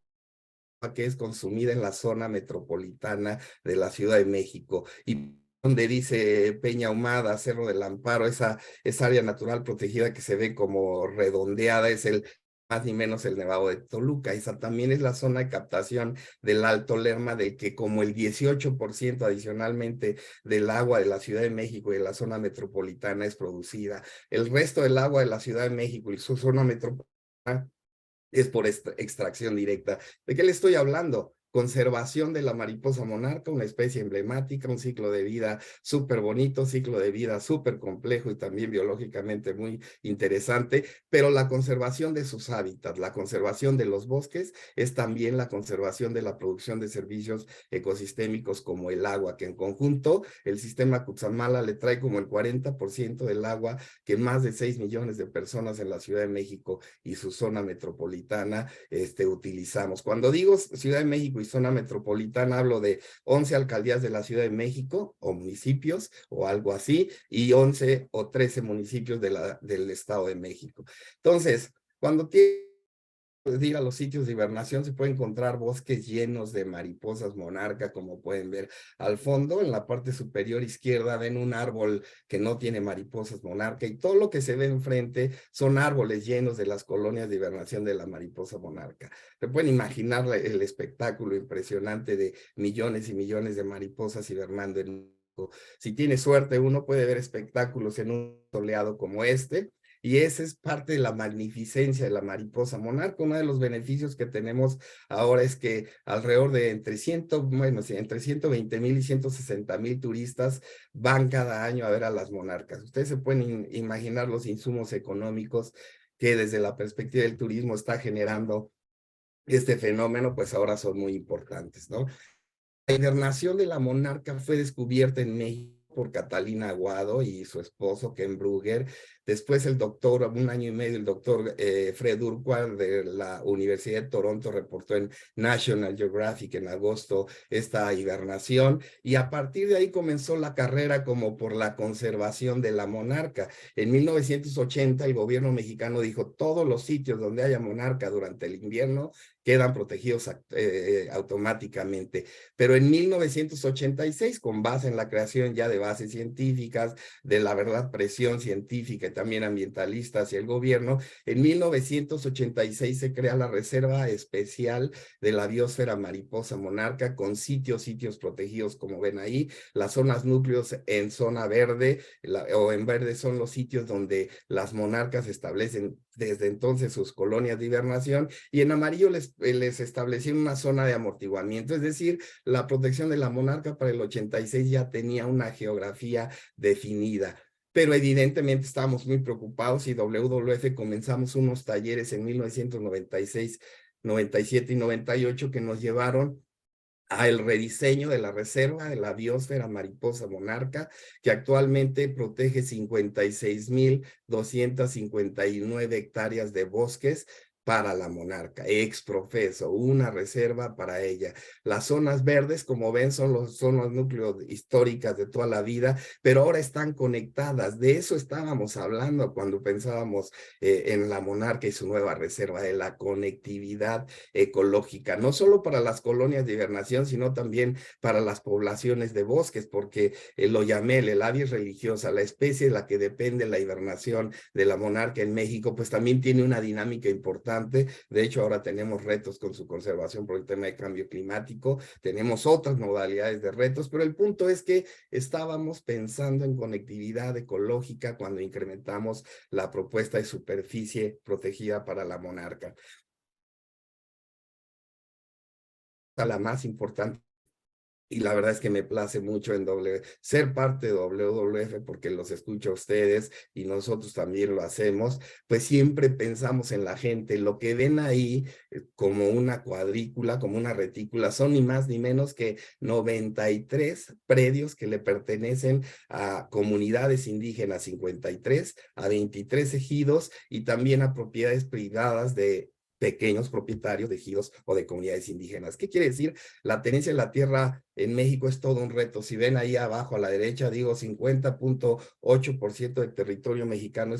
que es consumida en la zona metropolitana de la Ciudad de México. Y donde dice Peña Ahumada, Cerro del Amparo, esa área natural protegida que se ve como redondeada, es el más ni menos el Nevado de Toluca. Esa también es la zona de captación del Alto Lerma, de que como el 18% adicionalmente del agua de la Ciudad de México y de la zona metropolitana es producida. El resto del agua de la Ciudad de México y su zona metropolitana es por extracción directa. ¿De qué le estoy hablando? Conservación de la mariposa monarca, una especie emblemática, un ciclo de vida súper bonito, ciclo de vida súper complejo y también biológicamente muy interesante, pero la conservación de sus hábitats, la conservación de los bosques es también la conservación de la producción de servicios ecosistémicos como el agua, que en conjunto el sistema Cutzamala le trae como el 40% del agua que más de 6 millones de personas en la Ciudad de México y su zona metropolitana utilizamos. Cuando digo Ciudad de México y zona metropolitana, hablo de 11 alcaldías de la Ciudad de México o municipios o algo así, y 11 o 13 municipios del Estado de México. Entonces, cuando ir a los sitios de hibernación se puede encontrar bosques llenos de mariposas monarca, como pueden ver al fondo. En la parte superior izquierda ven un árbol que no tiene mariposas monarca, y todo lo que se ve enfrente son árboles llenos de las colonias de hibernación de la mariposa monarca. Se pueden imaginar el espectáculo impresionante de millones y millones de mariposas hibernando en México. Si tiene suerte, uno puede ver espectáculos en un soleado como este. Y esa es parte de la magnificencia de la mariposa monarca. Uno de los beneficios que tenemos ahora es que alrededor de entre 120,000 y 160,000 turistas van cada año a ver a las monarcas. Ustedes se pueden imaginar los insumos económicos que desde la perspectiva del turismo está generando este fenómeno, pues ahora son muy importantes, ¿no? La hibernación de la monarca fue descubierta en México por Catalina Aguado y su esposo Ken Brugger. Después un año y medio, el doctor Fred Urquhart de la Universidad de Toronto reportó en National Geographic en agosto esta hibernación, y a partir de ahí comenzó la carrera como por la conservación de la monarca. En 1980 el gobierno mexicano dijo: todos los sitios donde haya monarca durante el invierno quedan protegidos automáticamente. Pero en 1986, con base en la creación ya de bases científicas, de la verdad presión científica y también ambientalista hacia el gobierno, en 1986 se crea la Reserva Especial de la Biosfera Mariposa Monarca, con sitios protegidos, como ven ahí. Las zonas núcleos en zona verde o en verde son los sitios donde las monarcas establecen desde entonces sus colonias de hibernación, y en amarillo les establecieron una zona de amortiguamiento, es decir, la protección de la monarca para el 86 ya tenía una geografía definida. Pero evidentemente estábamos muy preocupados, y WWF comenzamos unos talleres en 1996, 97 y 98 que nos llevaron al rediseño de la reserva de la biosfera mariposa monarca, que actualmente protege 56,259 hectáreas de bosques para la monarca, ex profeso, una reserva para ella. Las zonas verdes, como ven, son los núcleos históricas de toda la vida, pero ahora están conectadas. De eso estábamos hablando cuando pensábamos en la monarca y su nueva reserva, de la conectividad ecológica, no solo para las colonias de hibernación, sino también para las poblaciones de bosques, porque el oyamel, el avis religiosa, la especie de la que depende la hibernación de la monarca en México, pues también tiene una dinámica importante. De hecho, ahora tenemos retos con su conservación por el tema de cambio climático, tenemos otras modalidades de retos, pero el punto es que estábamos pensando en conectividad ecológica cuando incrementamos la propuesta de superficie protegida para la monarca. La más importante, y la verdad es que me place mucho ser parte de WWF, porque los escucho a ustedes y nosotros también lo hacemos, pues siempre pensamos en la gente. Lo que ven ahí como una cuadrícula, como una retícula, son ni más ni menos que 93 predios que le pertenecen a comunidades indígenas 53, a 23 ejidos y también a propiedades privadas de pequeños propietarios de ejidos o de comunidades indígenas. ¿Qué quiere decir? La tenencia de la tierra en México es todo un reto. Si ven ahí abajo a la derecha, digo 50.8% del territorio mexicano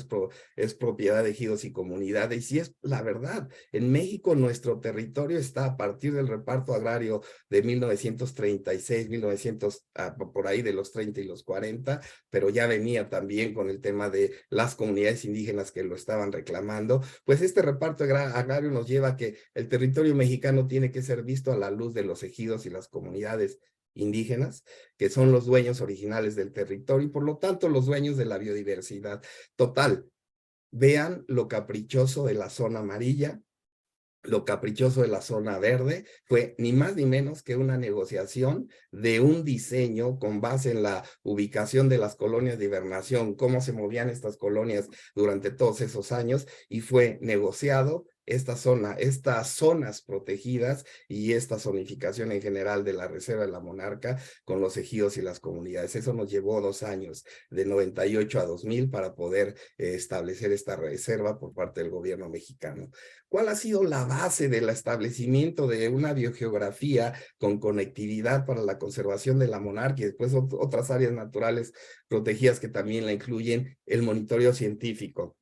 es propiedad de ejidos y comunidades. Y sí es la verdad. En México nuestro territorio está a partir del reparto agrario de 1936, 1900, por ahí de los 30 y los 40, pero ya venía también con el tema de las comunidades indígenas que lo estaban reclamando. Pues este reparto agrario nos lleva a que el territorio mexicano tiene que ser visto a la luz de los ejidos y las comunidades indígenas, que son los dueños originales del territorio y por lo tanto los dueños de la biodiversidad total. Vean lo caprichoso de la zona amarilla, lo caprichoso de la zona verde, fue ni más ni menos que una negociación de un diseño con base en la ubicación de las colonias de hibernación, cómo se movían estas colonias durante todos esos años, y fue negociado estas zonas protegidas y esta zonificación en general de la Reserva de la Monarca con los ejidos y las comunidades. Eso nos llevó 2 años, de 98 a 2000, para poder establecer esta reserva por parte del gobierno mexicano. ¿Cuál ha sido la base del establecimiento de una biogeografía con conectividad para la conservación de la monarca y después otras áreas naturales protegidas que también la incluyen? El monitoreo científico.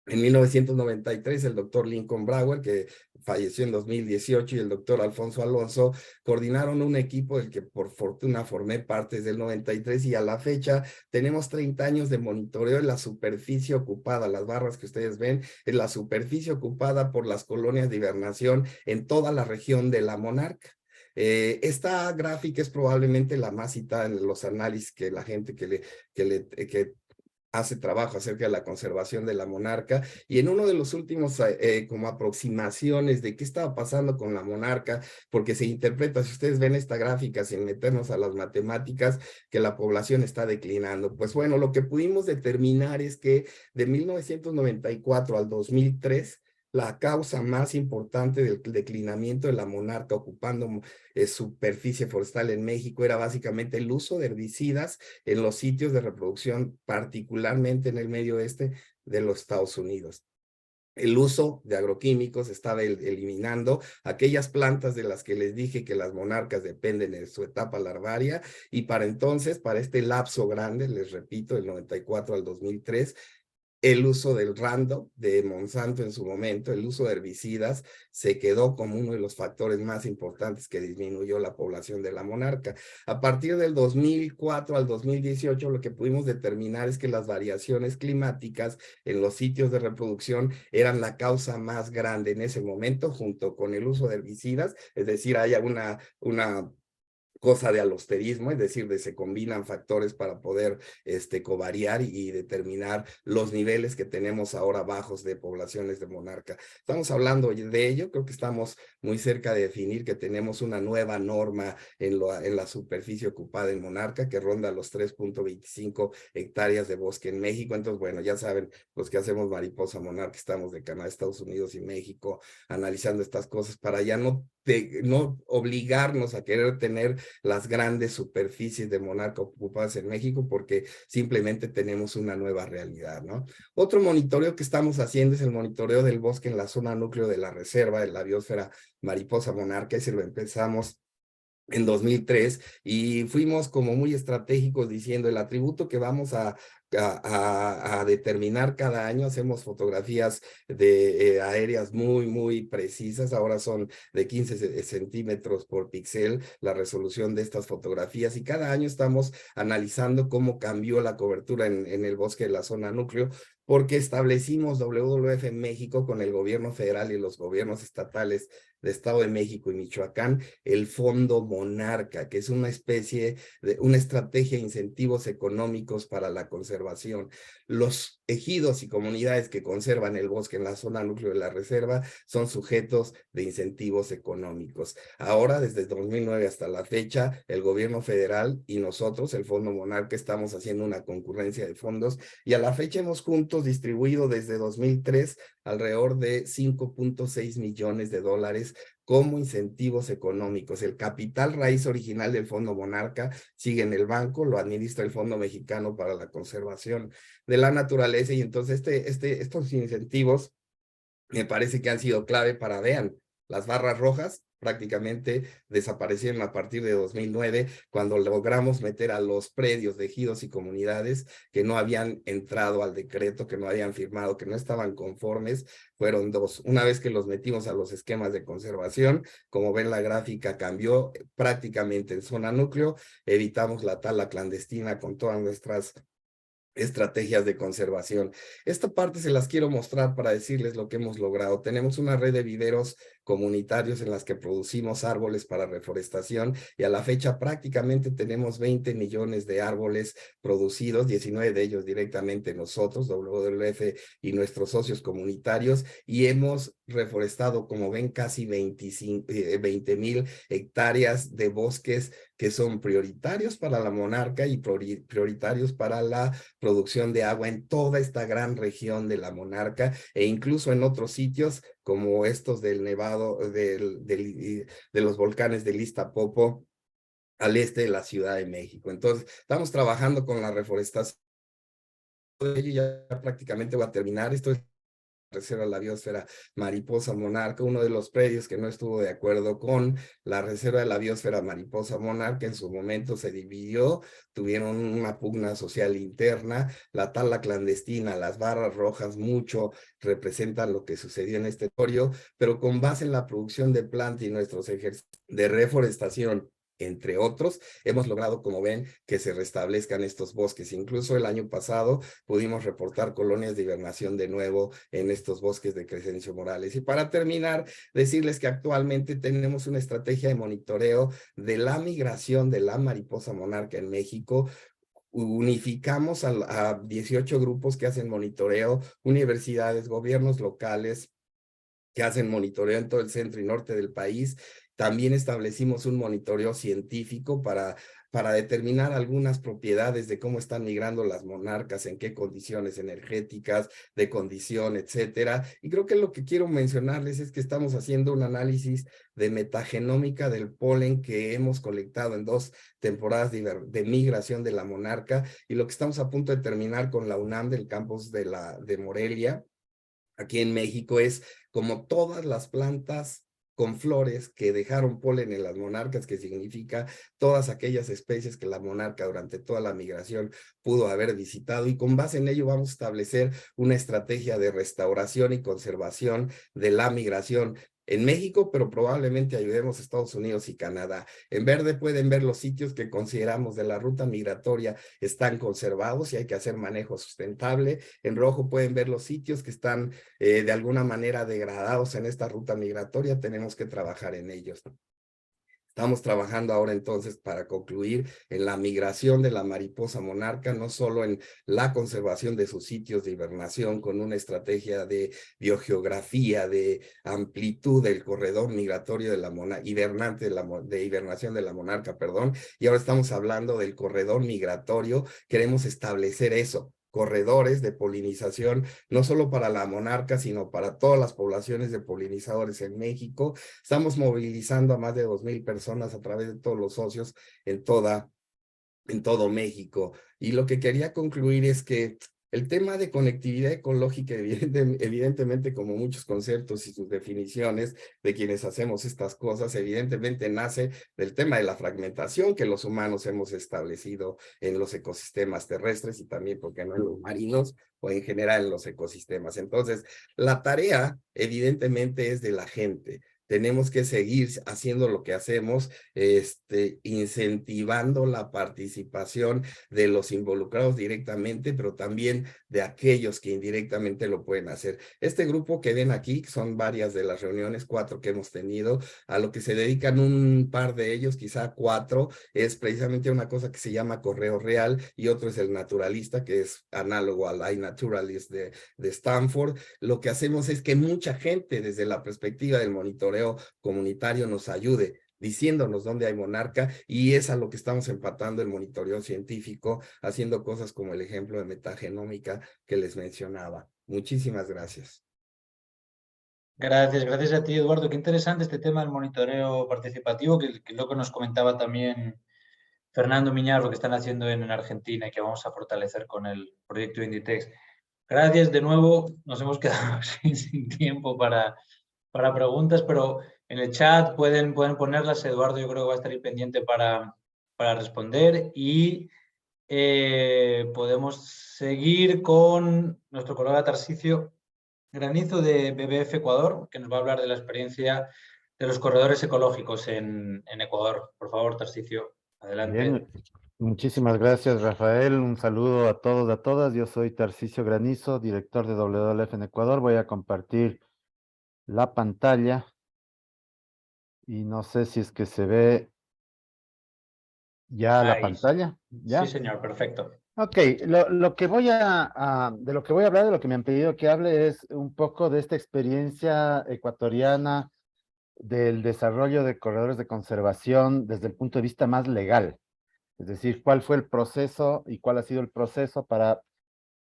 En 1993, el doctor Lincoln Brower, que falleció en 2018, y el doctor Alfonso Alonso coordinaron un equipo del que por fortuna formé parte desde el 93, y a la fecha tenemos 30 años de monitoreo en la superficie ocupada. Las barras que ustedes ven es la superficie ocupada por las colonias de hibernación en toda la región de la monarca. Esta gráfica es probablemente la más citada en los análisis que la gente que hace trabajo acerca de la conservación de la monarca, y en uno de los últimos como aproximaciones de qué estaba pasando con la monarca, porque se interpreta, si ustedes ven esta gráfica sin meternos a las matemáticas, que la población está declinando. Pues bueno, lo que pudimos determinar es que de 1994 al 2003, la causa más importante del declinamiento de la monarca ocupando superficie forestal en México era básicamente el uso de herbicidas en los sitios de reproducción, particularmente en el medio oeste de los Estados Unidos. El uso de agroquímicos estaba eliminando aquellas plantas de las que les dije que las monarcas dependen de su etapa larvaria, y para entonces, para este lapso grande, les repito, del 94 al 2003, el uso del Roundup de Monsanto en su momento, el uso de herbicidas, se quedó como uno de los factores más importantes que disminuyó la población de la monarca. A partir del 2004 al 2018, lo que pudimos determinar es que las variaciones climáticas en los sitios de reproducción eran la causa más grande en ese momento, junto con el uso de herbicidas, es decir, hay una cosa de alosterismo, es decir, se combinan factores para poder covariar y determinar los niveles que tenemos ahora bajos de poblaciones de monarca. Estamos hablando de ello, creo que estamos muy cerca de definir que tenemos una nueva norma en la superficie ocupada en monarca que ronda los 3.25 hectáreas de bosque en México. Entonces, bueno, ya saben, los que hacemos Mariposa Monarca, estamos de Canadá, Estados Unidos y México analizando estas cosas para ya no obligarnos a querer tener las grandes superficies de monarca ocupadas en México, porque simplemente tenemos una nueva realidad, ¿no? Otro monitoreo que estamos haciendo es el monitoreo del bosque en la zona núcleo de la reserva de la biosfera Mariposa Monarca. Ese lo empezamos en 2003 y fuimos como muy estratégicos diciendo el atributo que vamos a determinar cada año. Hacemos fotografías aéreas muy precisas. Ahora son de 15 centímetros por píxel la resolución de estas fotografías, y cada año estamos analizando cómo cambió la cobertura en el bosque de la zona núcleo, porque establecimos WWF en México con el gobierno federal y los gobiernos estatales de Estado de México y Michoacán, el Fondo Monarca, que es una especie de una estrategia de incentivos económicos para la conservación. Los ejidos y comunidades que conservan el bosque en la zona núcleo de la reserva son sujetos de incentivos económicos. Ahora, desde 2009 hasta la fecha, el gobierno federal y nosotros, el Fondo Monarca, estamos haciendo una concurrencia de fondos, y a la fecha hemos juntos distribuido desde 2003 alrededor de $5.6 millones como incentivos económicos. El capital raíz original del Fondo Monarca sigue en el banco, lo administra el Fondo Mexicano para la Conservación de la Naturaleza, y entonces estos incentivos me parece que han sido clave para, vean, las barras rojas prácticamente desaparecieron a partir de 2009, cuando logramos meter a los predios de ejidos y comunidades que no habían entrado al decreto, que no habían firmado, que no estaban conformes. Fueron 2. Una vez que los metimos a los esquemas de conservación, como ven la gráfica cambió prácticamente en zona núcleo, evitamos la tala clandestina con todas nuestras estrategias de conservación. Esta parte se las quiero mostrar para decirles lo que hemos logrado. Tenemos una red de viveros comunitarios en las que producimos árboles para reforestación y a la fecha prácticamente tenemos 20 millones de árboles producidos, 19 de ellos directamente nosotros, WWF y nuestros socios comunitarios, y hemos reforestado, como ven, casi 20,000 hectáreas de bosques que son prioritarios para la monarca y prioritarios para la producción de agua en toda esta gran región de la monarca, e incluso en otros sitios como estos del Nevado, de los volcanes del Iztapopo al este de la Ciudad de México. Entonces, estamos trabajando con la reforestación. Ya prácticamente voy a terminar. Esto es Reserva de la Biosfera Mariposa Monarca, uno de los predios que no estuvo de acuerdo con la Reserva de la Biosfera Mariposa Monarca. En su momento se dividió, tuvieron una pugna social interna, la tala clandestina, las barras rojas, mucho representan lo que sucedió en este territorio, pero con base en la producción de planta y nuestros ejercicios de reforestación, entre otros, hemos logrado, como ven, que se restablezcan estos bosques. Incluso el año pasado pudimos reportar colonias de hibernación de nuevo en estos bosques de Crescencio Morales. Y para terminar, decirles que actualmente tenemos una estrategia de monitoreo de la migración de la mariposa monarca en México. Unificamos a 18 grupos que hacen monitoreo, universidades, gobiernos locales, que hacen monitoreo en todo el centro y norte del país. También establecimos un monitoreo científico para determinar algunas propiedades de cómo están migrando las monarcas, en qué condiciones energéticas, de condición, etcétera. Y creo que lo que quiero mencionarles es que estamos haciendo un análisis de metagenómica del polen que hemos colectado en 2 temporadas de migración de la monarca, y lo que estamos a punto de terminar con la UNAM del campus de Morelia, aquí en México, es como todas las plantas con flores que dejaron polen en las monarcas, que significa todas aquellas especies que la monarca durante toda la migración pudo haber visitado, y con base en ello vamos a establecer una estrategia de restauración y conservación de la migración en México, pero probablemente ayudemos a Estados Unidos y Canadá. En verde pueden ver los sitios que consideramos de la ruta migratoria están conservados y hay que hacer manejo sustentable. En rojo pueden ver los sitios que están de alguna manera degradados en esta ruta migratoria. Tenemos que trabajar en ellos. Estamos trabajando ahora entonces para concluir en la migración de la mariposa monarca, no solo en la conservación de sus sitios de hibernación con una estrategia de biogeografía, de amplitud del corredor migratorio de la hibernante de hibernación de la monarca, perdón, y ahora estamos hablando del corredor migratorio. Queremos establecer eso, corredores de polinización, no solo para la monarca, sino para todas las poblaciones de polinizadores en México. Estamos movilizando a más de 2,000 personas a través de todos los socios en todo México. Y lo que quería concluir es que el tema de conectividad ecológica, evidentemente, como muchos conceptos y sus definiciones de quienes hacemos estas cosas, evidentemente nace del tema de la fragmentación que los humanos hemos establecido en los ecosistemas terrestres y también, ¿por qué no?, en los marinos o en general en los ecosistemas. Entonces, la tarea evidentemente es de la gente. Tenemos que seguir haciendo lo que hacemos, incentivando la participación de los involucrados directamente, pero también de aquellos que indirectamente lo pueden hacer. Este grupo que ven aquí, son varias de las reuniones, 4 que hemos tenido, a lo que se dedican un par de ellos, quizá 4, es precisamente una cosa que se llama correo real, y otro es el naturalista, que es análogo al iNaturalist de Stanford. Lo que hacemos es que mucha gente, desde la perspectiva del monitoreo comunitario, nos ayude diciéndonos dónde hay monarca, y es a lo que estamos empatando el monitoreo científico, haciendo cosas como el ejemplo de metagenómica que les mencionaba. Muchísimas gracias. Gracias a ti, Eduardo. Qué interesante este tema del monitoreo participativo, que es lo que nos comentaba también Fernando Miñarro, que están haciendo en Argentina y que vamos a fortalecer con el proyecto Inditex. Gracias de nuevo. Nos hemos quedado sin tiempo para preguntas, pero en el chat pueden ponerlas. Eduardo, yo creo que va a estar ahí pendiente para responder. Y podemos seguir con nuestro colega Tarsicio Granizo de BBF Ecuador, que nos va a hablar de la experiencia de los corredores ecológicos en Ecuador. Por favor, Tarsicio, adelante. Bien, muchísimas gracias, Rafael. Un saludo a todos, a todas. Yo soy Tarsicio Granizo, director de WWF en Ecuador. Voy a compartir la pantalla y no sé si es que se ve ya la Ahí. pantalla. ¿Ya? Sí, señor, perfecto. Ok, lo que voy de lo que voy a hablar, de lo que me han pedido que hable es un poco de esta experiencia ecuatoriana del desarrollo de corredores de conservación desde el punto de vista más legal. Es decir, cuál fue el proceso y cuál ha sido el proceso para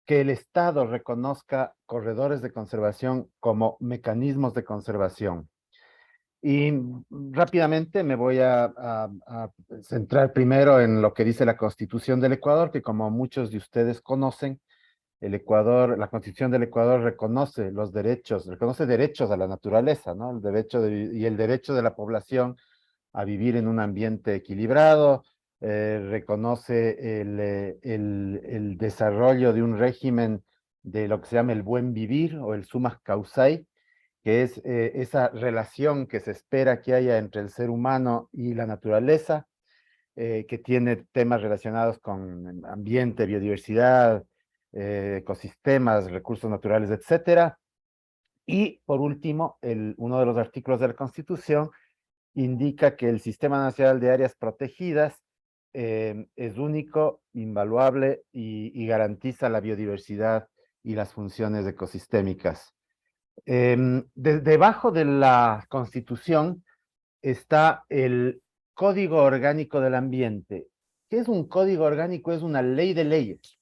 que el Estado reconozca corredores de conservación como mecanismos de conservación. Y rápidamente me voy a centrar primero en lo que dice la Constitución del Ecuador, que como muchos de ustedes conocen, el Ecuador, la Constitución del Ecuador reconoce derechos a la naturaleza, ¿no? El derecho y el derecho de la población a vivir en un ambiente equilibrado, reconoce el desarrollo de un régimen de lo que se llama el buen vivir o el sumas causai, que es esa relación que se espera que haya entre el ser humano y la naturaleza, que tiene temas relacionados con ambiente, biodiversidad, ecosistemas, recursos naturales, etcétera. Y por último, uno de los artículos de la Constitución indica que el Sistema Nacional de Áreas Protegidas es único, invaluable y garantiza la biodiversidad y las funciones ecosistémicas. Debajo de la Constitución está el Código Orgánico del Ambiente. ¿Qué es un código orgánico? Es una ley de leyes.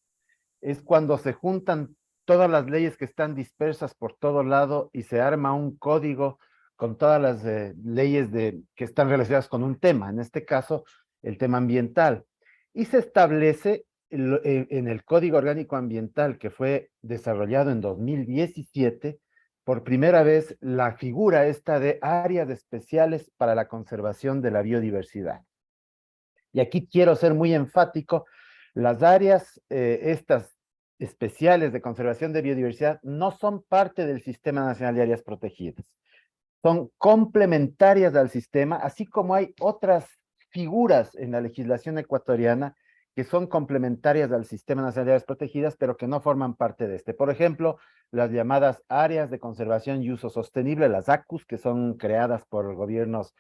Es cuando se juntan todas las leyes que están dispersas por todo lado y se arma un código con todas las leyes que están relacionadas con un tema, en este caso, el tema ambiental. Y se establece en el Código Orgánico Ambiental, que fue desarrollado en 2017, por primera vez la figura esta de áreas especiales para la conservación de la biodiversidad. Y aquí quiero ser muy enfático, las áreas estas especiales de conservación de biodiversidad no son parte del Sistema Nacional de Áreas Protegidas. Son complementarias al sistema, así como hay otras figuras en la legislación ecuatoriana que son complementarias al Sistema Nacional de Áreas Protegidas, pero que no forman parte de este. Por ejemplo, las llamadas áreas de conservación y uso sostenible, las ACUS, que son creadas por gobiernos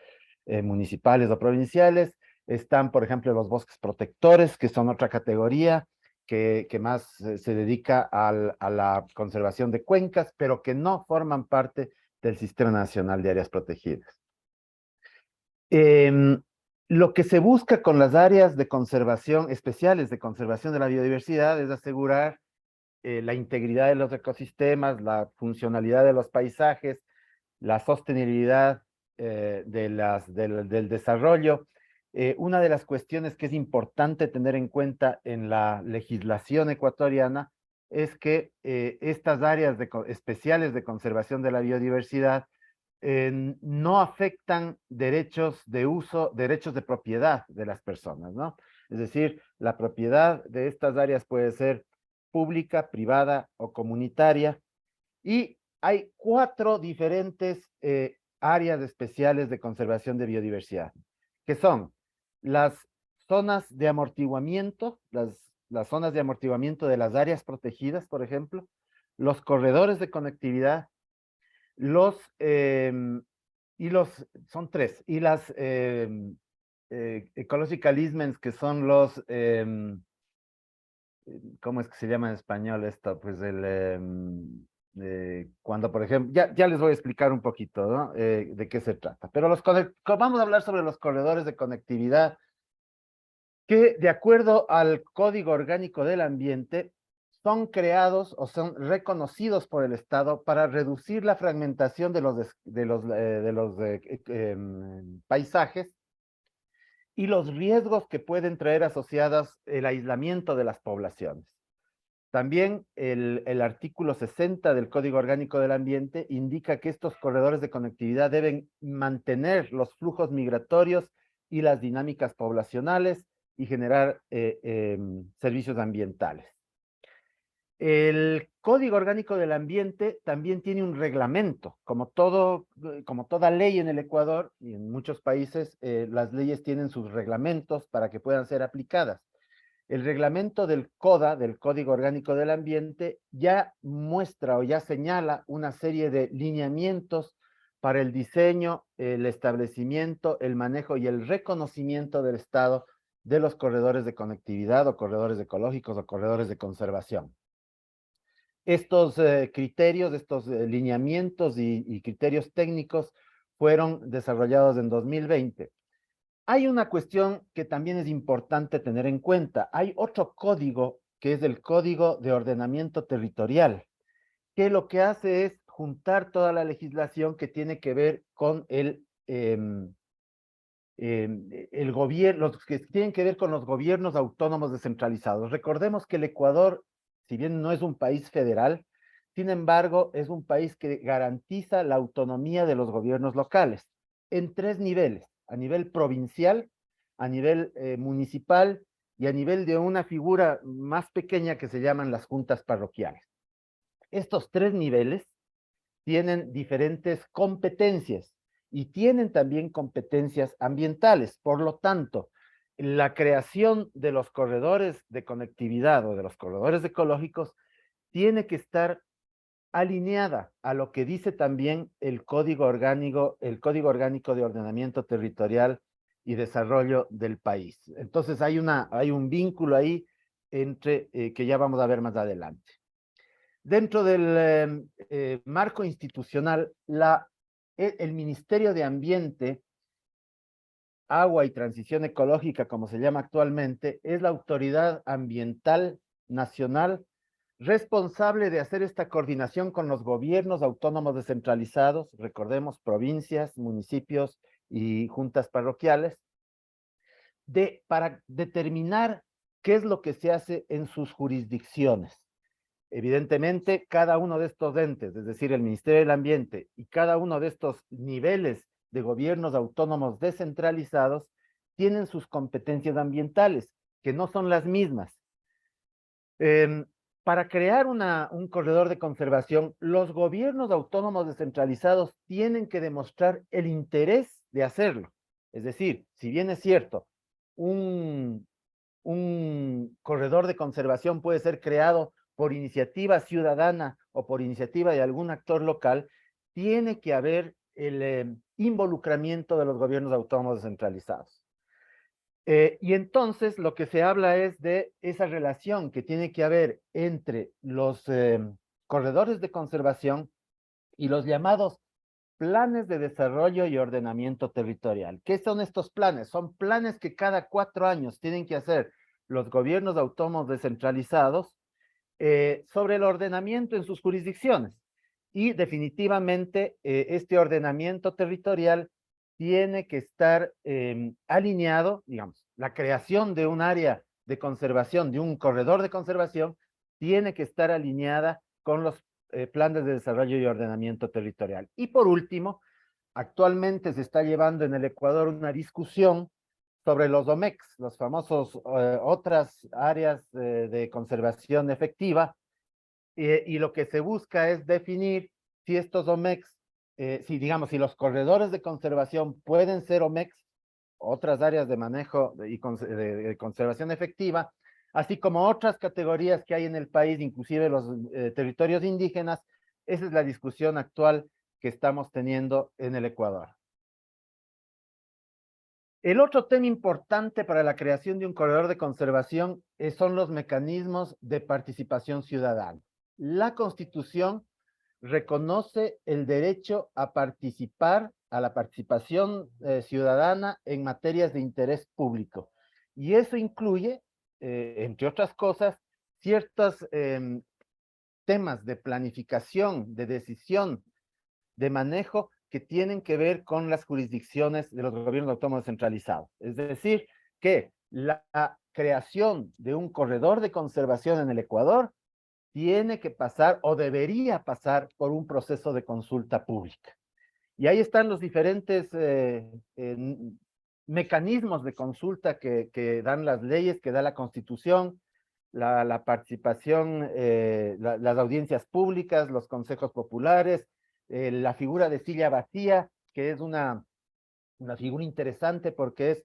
municipales o provinciales. Están, por ejemplo, los bosques protectores, que son otra categoría que más se dedica a la conservación de cuencas, pero que no forman parte del Sistema Nacional de Áreas Protegidas. Lo que se busca con las áreas de conservación, especiales de conservación de la biodiversidad, es asegurar la integridad de los ecosistemas, la funcionalidad de los paisajes, la sostenibilidad del desarrollo. Una de las cuestiones que es importante tener en cuenta en la legislación ecuatoriana es que estas áreas especiales de conservación de la biodiversidad no afectan derechos de uso, derechos de propiedad de las personas, ¿no? Es decir, la propiedad de estas áreas puede ser pública, privada o comunitaria, y hay 4 diferentes áreas especiales de conservación de biodiversidad, que son las zonas de amortiguamiento, las zonas de amortiguamiento de las áreas protegidas, por ejemplo, los corredores de conectividad, son 3, y las ecological easements, que son los, ¿cómo es que se llama en español esto? Pues cuando, por ejemplo, ya les voy a explicar un poquito, ¿no? De qué se trata. Pero vamos a hablar sobre los corredores de conectividad, que de acuerdo al Código Orgánico del Ambiente, son creados o son reconocidos por el Estado para reducir la fragmentación de los paisajes y los riesgos que pueden traer asociados el aislamiento de las poblaciones. También el artículo 60 del Código Orgánico del Ambiente indica que estos corredores de conectividad deben mantener los flujos migratorios y las dinámicas poblacionales y generar servicios ambientales. El Código Orgánico del Ambiente también tiene un reglamento, como toda ley en el Ecuador y en muchos países, las leyes tienen sus reglamentos para que puedan ser aplicadas. El reglamento del CODA, del Código Orgánico del Ambiente, ya muestra o ya señala una serie de lineamientos para el diseño, el establecimiento, el manejo y el reconocimiento del estado de los corredores de conectividad o corredores ecológicos o corredores de conservación. Estos criterios, estos lineamientos y criterios técnicos fueron desarrollados en 2020. Hay una cuestión que también es importante tener en cuenta. Hay otro código que es el Código de Ordenamiento Territorial, que lo que hace es juntar toda la legislación que tiene que ver con el gobierno, los que tienen que ver con los gobiernos autónomos descentralizados. Recordemos que el Ecuador, si bien no es un país federal, sin embargo, es un país que garantiza la autonomía de los gobiernos locales en 3 niveles: a nivel provincial, a nivel municipal y a nivel de una figura más pequeña que se llaman las juntas parroquiales. Estos 3 niveles tienen diferentes competencias y tienen también competencias ambientales. Por lo tanto, la creación de los corredores de conectividad o de los corredores ecológicos tiene que estar alineada a lo que dice también el Código Orgánico de Ordenamiento Territorial y Desarrollo del país. Entonces hay un vínculo ahí entre que ya vamos a ver más adelante. Dentro del marco institucional, el Ministerio de Ambiente, Agua y Transición Ecológica, como se llama actualmente, es la autoridad ambiental nacional responsable de hacer esta coordinación con los gobiernos autónomos descentralizados, recordemos, provincias, municipios y juntas parroquiales, para determinar qué es lo que se hace en sus jurisdicciones. Evidentemente, cada uno de estos entes, es decir, el Ministerio del Ambiente y cada uno de estos niveles de gobiernos autónomos descentralizados, tienen sus competencias ambientales, que no son las mismas. Para crear un corredor de conservación, los gobiernos autónomos descentralizados tienen que demostrar el interés de hacerlo. Es decir, si bien es cierto, un corredor de conservación puede ser creado por iniciativa ciudadana o por iniciativa de algún actor local, tiene que haber el involucramiento de los gobiernos autónomos descentralizados. Y entonces lo que se habla es de esa relación que tiene que haber entre los corredores de conservación y los llamados planes de desarrollo y ordenamiento territorial. ¿Qué son estos planes? Son planes que cada 4 años tienen que hacer los gobiernos autónomos descentralizados sobre el ordenamiento en sus jurisdicciones. Y definitivamente este ordenamiento territorial tiene que estar alineado, digamos, la creación de un área de conservación, de un corredor de conservación, tiene que estar alineada con los planes de desarrollo y ordenamiento territorial. Y por último, actualmente se está llevando en el Ecuador una discusión sobre los OMEX, los famosos otras áreas de conservación efectiva, y lo que se busca es definir si estos OMEX, si los corredores de conservación pueden ser OMEX, otras áreas de manejo de conservación efectiva, así como otras categorías que hay en el país, inclusive los territorios indígenas. Esa es la discusión actual que estamos teniendo en el Ecuador. El otro tema importante para la creación de un corredor de conservación son los mecanismos de participación ciudadana. La Constitución reconoce el derecho a participar, a la participación ciudadana en materias de interés público. Y eso incluye, entre otras cosas, ciertos temas de planificación, de decisión, de manejo que tienen que ver con las jurisdicciones de los gobiernos autónomos descentralizados. Es decir, que la creación de un corredor de conservación en el Ecuador tiene que pasar o debería pasar por un proceso de consulta pública. Y ahí están los diferentes mecanismos de consulta que dan las leyes, que da la Constitución, la participación, las audiencias públicas, los consejos populares, la figura de silla vacía, que es una figura interesante porque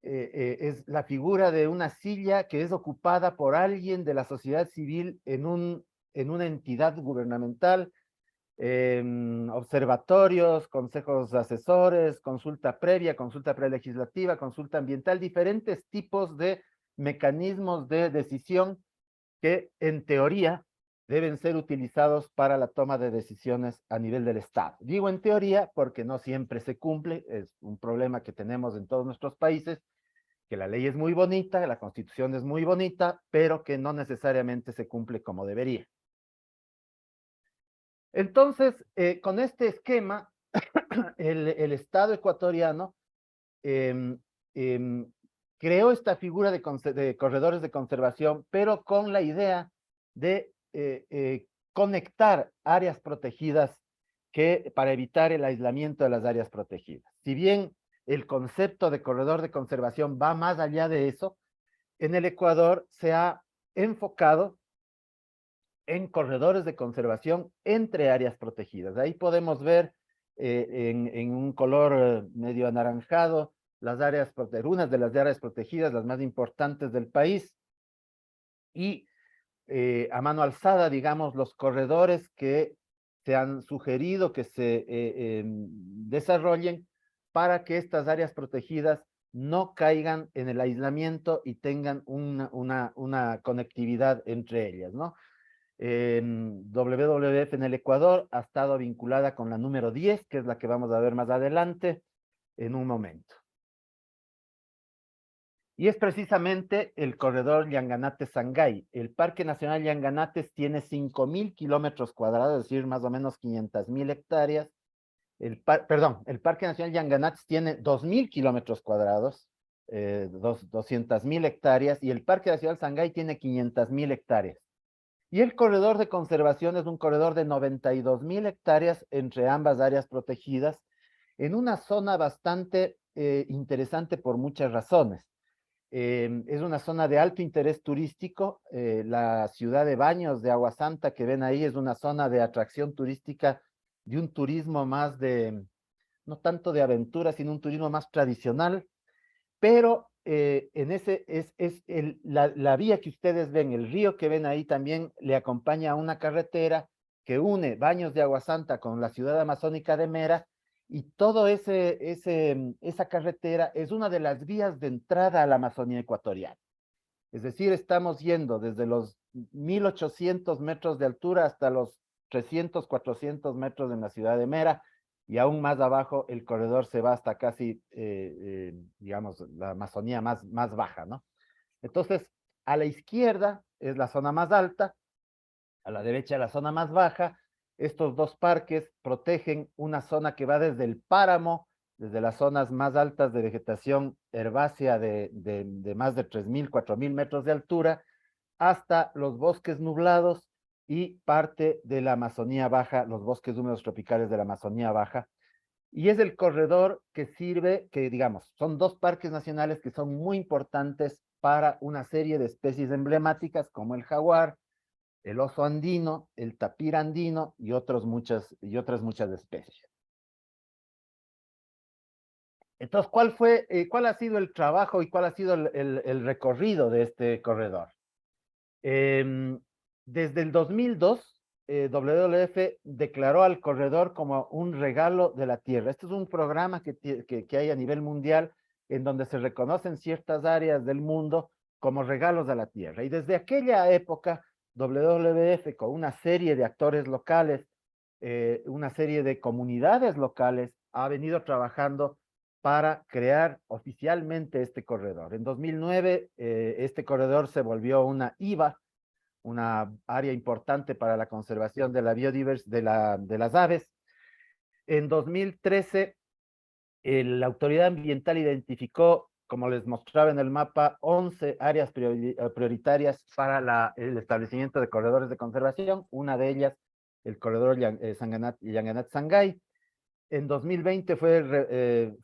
es la figura de una silla que es ocupada por alguien de la sociedad civil en una entidad gubernamental, observatorios, consejos asesores, consulta previa, consulta prelegislativa, consulta ambiental, diferentes tipos de mecanismos de decisión que en teoría deben ser utilizados para la toma de decisiones a nivel del Estado. Digo en teoría porque no siempre se cumple, es un problema que tenemos en todos nuestros países, que la ley es muy bonita, la Constitución es muy bonita, pero que no necesariamente se cumple como debería. Entonces, con este esquema, el Estado ecuatoriano creó esta figura de corredores de conservación, pero con la idea de conectar áreas protegidas para evitar el aislamiento de las áreas protegidas. Si bien el concepto de corredor de conservación va más allá de eso, en el Ecuador se ha enfocado en corredores de conservación entre áreas protegidas. Ahí podemos ver en un color medio anaranjado las áreas, unas de las áreas protegidas, las más importantes del país, y a mano alzada, digamos, los corredores que se han sugerido que se desarrollen para que estas áreas protegidas no caigan en el aislamiento y tengan una conectividad entre ellas, ¿no? WWF en el Ecuador ha estado vinculada con la número 10, que es la que vamos a ver más adelante en un momento. Y es precisamente el corredor Llanganates-Sangay. El Parque Nacional Llanganates tiene 5.000 kilómetros cuadrados, es decir, más o menos 500.000 hectáreas. El Parque Nacional Llanganates tiene 2.000 kilómetros cuadrados, 200.000 hectáreas, y el Parque Nacional Sangay tiene 500.000 hectáreas. Y el corredor de conservación es un corredor de 92.000 hectáreas entre ambas áreas protegidas, en una zona bastante interesante por muchas razones. Es una zona de alto interés turístico. La ciudad de Baños de Agua Santa que ven ahí es una zona de atracción turística, de un turismo más no tanto de aventura, sino un turismo más tradicional, pero en ese la vía que ustedes ven, el río que ven ahí también le acompaña a una carretera que une Baños de Agua Santa con la ciudad amazónica de Mera, y todo esa carretera es una de las vías de entrada a la Amazonía ecuatoriana. Es decir, estamos yendo desde los 1.800 metros de altura hasta los 300, 400 metros en la ciudad de Mera, y aún más abajo el corredor se va hasta casi, digamos, la Amazonía más baja, ¿no? Entonces, a la izquierda es la zona más alta, a la derecha la zona más baja. Estos dos parques protegen una zona que va desde el páramo, desde las zonas más altas de vegetación herbácea de más de 3.000, 4.000 metros de altura, hasta los bosques nublados y parte de la Amazonía Baja, los bosques húmedos tropicales de la Amazonía Baja. Y es el corredor que sirve, que digamos, son dos parques nacionales que son muy importantes para una serie de especies emblemáticas como el jaguar, el oso andino, el tapir andino y otras muchas especies. Entonces, ¿cuál ha sido el trabajo y cuál ha sido el recorrido de este corredor? Desde el 2002, WWF declaró al corredor como un regalo de la tierra. Este es un programa que hay a nivel mundial en donde se reconocen ciertas áreas del mundo como regalos de la tierra. Y desde aquella época, WWF, con una serie de actores locales, una serie de comunidades locales, ha venido trabajando para crear oficialmente este corredor. En 2009, este corredor se volvió una IVA, una área importante para la conservación de la biodiversidad de las aves. En 2013, la autoridad ambiental identificó como les mostraba en el mapa, 11 áreas prioritarias para el establecimiento de corredores de conservación, una de ellas el corredor Yanganat-Sangay. En 2020 fue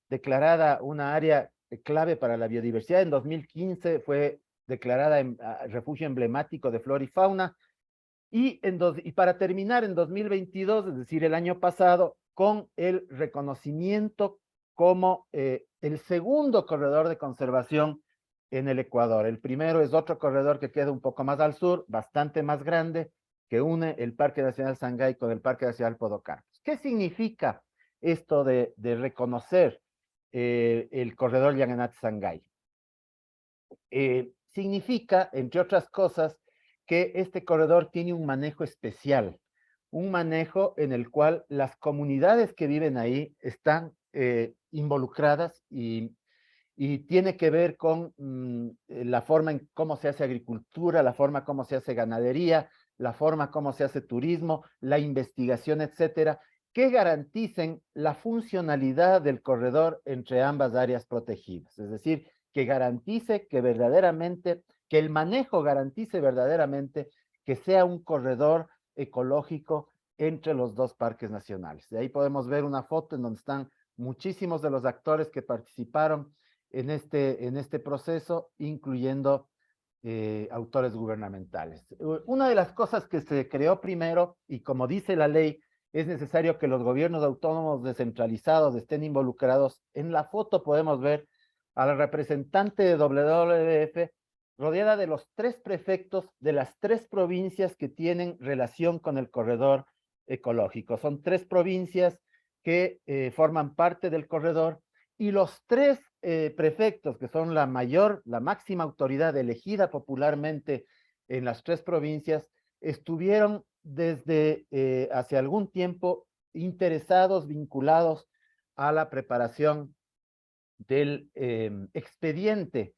declarada una área clave para la biodiversidad. En 2015 fue declarada refugio emblemático de flora y fauna. Y para terminar en 2022, es decir, el año pasado, con el reconocimiento como el segundo corredor de conservación en el Ecuador. El primero es otro corredor que queda un poco más al sur, bastante más grande, que une el Parque Nacional Sangay con el Parque Nacional Podocarpus. ¿Qué significa esto de reconocer el corredor Yanganat-Sangay? Significa, entre otras cosas, que este corredor tiene un manejo especial, un manejo en el cual las comunidades que viven ahí están involucradas y tiene que ver con la forma en cómo se hace agricultura, la forma como se hace ganadería, la forma como se hace turismo, la investigación, etcétera, que garanticen la funcionalidad del corredor entre ambas áreas protegidas. Es decir, que garantice que verdaderamente, que el manejo garantice verdaderamente que sea un corredor ecológico entre los dos parques nacionales. De ahí podemos ver una foto en donde están muchísimos de los actores que participaron en este proceso, incluyendo autores gubernamentales. Una de las cosas que se creó primero, y como dice la ley, es necesario que los gobiernos autónomos descentralizados estén involucrados. En la foto podemos ver a la representante de WWF rodeada de los 3 prefectos de las 3 provincias que tienen relación con el corredor ecológico. Son 3 provincias que forman parte del corredor, y los 3 prefectos, que son la máxima autoridad elegida popularmente en las 3 provincias, estuvieron desde hace algún tiempo interesados, vinculados a la preparación del expediente,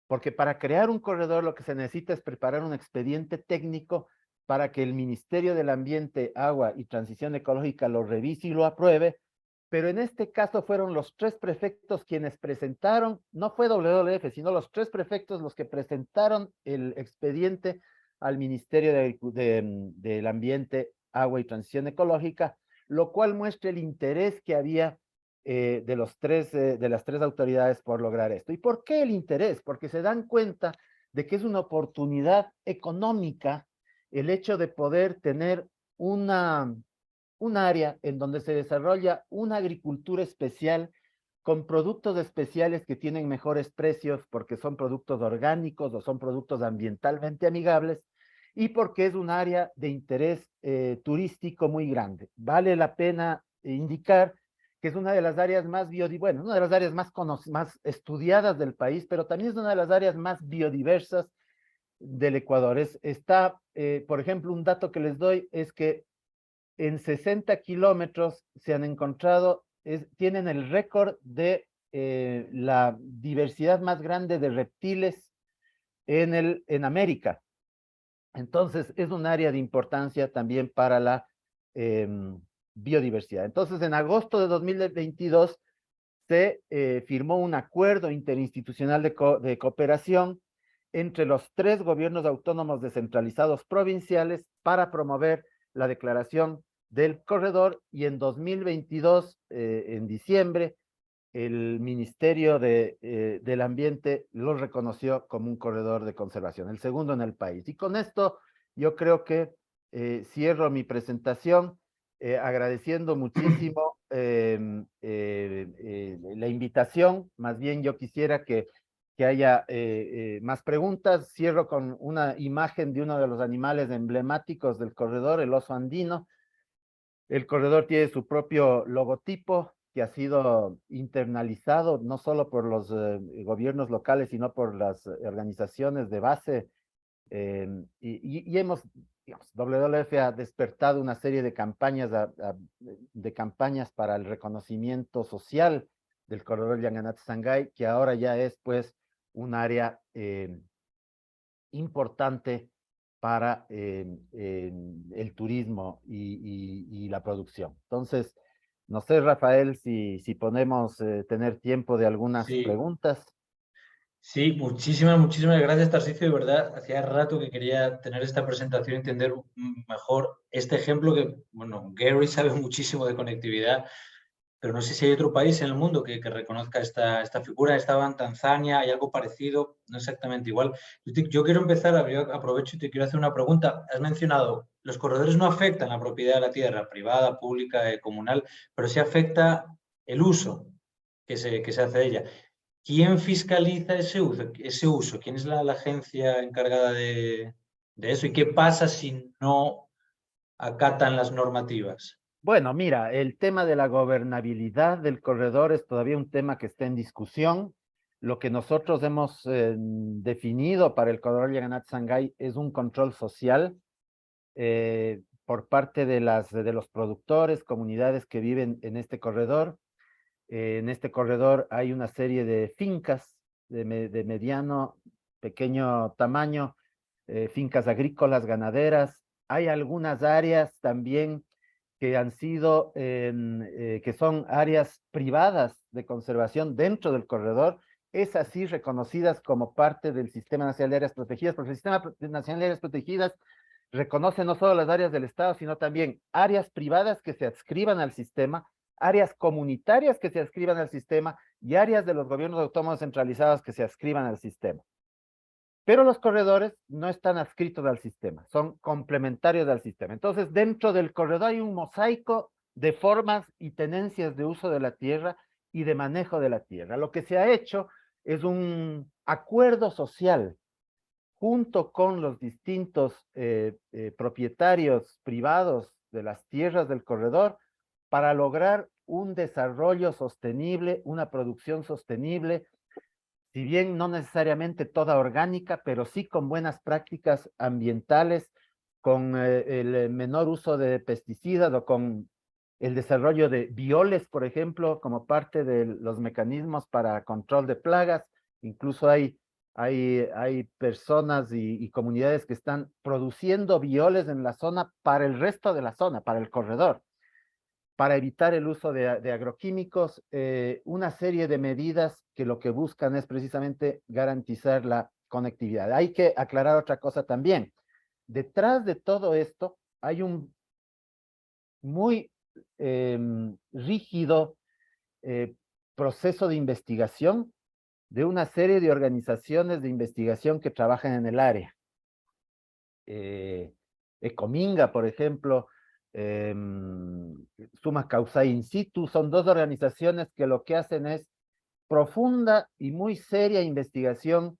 porque para crear un corredor lo que se necesita es preparar un expediente técnico para que el Ministerio del Ambiente, Agua y Transición Ecológica lo revise y lo apruebe. Pero en este caso fueron los 3 prefectos quienes presentaron, no fue WWF, sino los 3 prefectos los que presentaron el expediente al Ministerio del Ambiente, Agua y Transición Ecológica, lo cual muestra el interés que había de las 3 autoridades por lograr esto. ¿Y por qué el interés? Porque se dan cuenta de que es una oportunidad económica el hecho de poder tener un área en donde se desarrolla una agricultura especial con productos especiales que tienen mejores precios porque son productos orgánicos o son productos ambientalmente amigables, y porque es un área de interés turístico muy grande. Vale la pena indicar que es una de las áreas más una de las áreas más estudiadas del país, pero también es una de las áreas más biodiversas del Ecuador. Por ejemplo, un dato que les doy es que en 60 kilómetros se han encontrado, tienen el récord de la diversidad más grande de reptiles en América. Entonces, es un área de importancia también para la biodiversidad. Entonces, en agosto de 2022 se firmó un acuerdo interinstitucional de cooperación entre los 3 gobiernos autónomos descentralizados provinciales para promover la declaración del corredor, y en 2022, en diciembre, el Ministerio del Ambiente lo reconoció como un corredor de conservación, el segundo en el país. Y con esto yo creo que cierro mi presentación agradeciendo muchísimo la invitación. Más bien yo quisiera que haya más preguntas. Cierro con una imagen de uno de los animales emblemáticos del corredor, el oso andino. El corredor tiene su propio logotipo que ha sido internalizado no solo por los gobiernos locales, sino por las organizaciones de base. Y hemos, digamos, WWF ha despertado una serie de campañas, para el reconocimiento social del corredor Yanganat-Sangay, que ahora ya es pues un área importante para el turismo y la producción. Entonces, No sé, Rafael, si podemos tener tiempo de algunas Sí. preguntas. Sí, muchísimas gracias, Tarsicio. De verdad, hacía rato que quería tener esta presentación y entender mejor este ejemplo que, bueno, Gary sabe muchísimo de conectividad, pero no sé si hay otro país en el mundo que reconozca esta figura. Estaba en Tanzania, hay algo parecido, no exactamente igual. Yo quiero empezar, yo aprovecho y te quiero hacer una pregunta. Has mencionado, los corredores no afectan la propiedad de la tierra, privada, pública, comunal, pero sí afecta el uso que se hace de ella. ¿Quién fiscaliza ese uso? ¿Quién es la agencia encargada de eso? ¿Y qué pasa si no acatan las normativas? Bueno, mira, el tema de la gobernabilidad del corredor es todavía un tema que está en discusión. Lo que nosotros hemos definido para el corredor Yaganá-Sangay es un control social por parte de los productores, comunidades que viven en este corredor. En este corredor hay una serie de fincas de mediano, pequeño tamaño, fincas agrícolas, ganaderas. Hay algunas áreas también que han sido, que son áreas privadas de conservación dentro del corredor, es así reconocidas como parte del Sistema Nacional de Áreas Protegidas, porque el Sistema Nacional de Áreas Protegidas reconoce no solo las áreas del Estado, sino también áreas privadas que se adscriban al sistema, áreas comunitarias que se adscriban al sistema y áreas de los gobiernos autónomos centralizados que se adscriban al sistema. Pero los corredores no están adscritos al sistema, son complementarios al sistema. Entonces, dentro del corredor hay un mosaico de formas y tenencias de uso de la tierra y de manejo de la tierra. Lo que se ha hecho es un acuerdo social junto con los distintos propietarios privados de las tierras del corredor para lograr un desarrollo sostenible, una producción sostenible, si bien no necesariamente toda orgánica, pero sí con buenas prácticas ambientales, con el menor uso de pesticidas o con el desarrollo de bioles, por ejemplo, como parte de los mecanismos para control de plagas. Incluso hay personas y comunidades que están produciendo bioles en la zona para el resto de la zona, para el corredor, para evitar el uso de agroquímicos, una serie de medidas que lo que buscan es precisamente garantizar la conectividad. Hay que aclarar otra cosa también. Detrás de todo esto hay un muy rígido proceso de investigación de una serie de organizaciones de investigación que trabajan en el área. Ecominga, por ejemplo, Summa Causa In Situ, son dos organizaciones que lo que hacen es profunda y muy seria investigación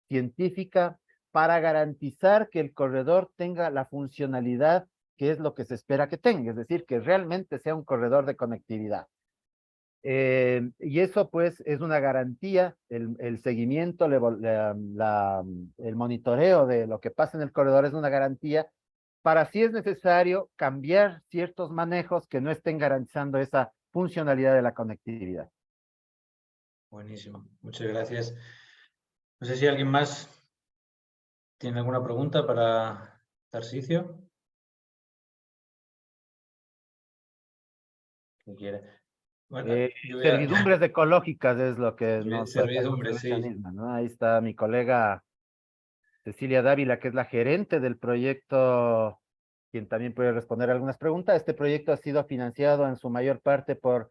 científica para garantizar que el corredor tenga la funcionalidad que es lo que se espera que tenga, es decir, que realmente sea un corredor de conectividad. Y eso pues es una garantía, el seguimiento, el monitoreo de lo que pasa en el corredor es una garantía para si es necesario cambiar ciertos manejos que no estén garantizando esa funcionalidad de la conectividad. Buenísimo, muchas gracias. No sé si alguien más tiene alguna pregunta para Tarsicio. ¿Qué quiere? Bueno, Servidumbres ecológicas es lo que nos Servidumbres, sí. ¿no? Ahí está mi colega Cecilia Dávila, que es la gerente del proyecto, quien también puede responder algunas preguntas. Este proyecto ha sido financiado en su mayor parte por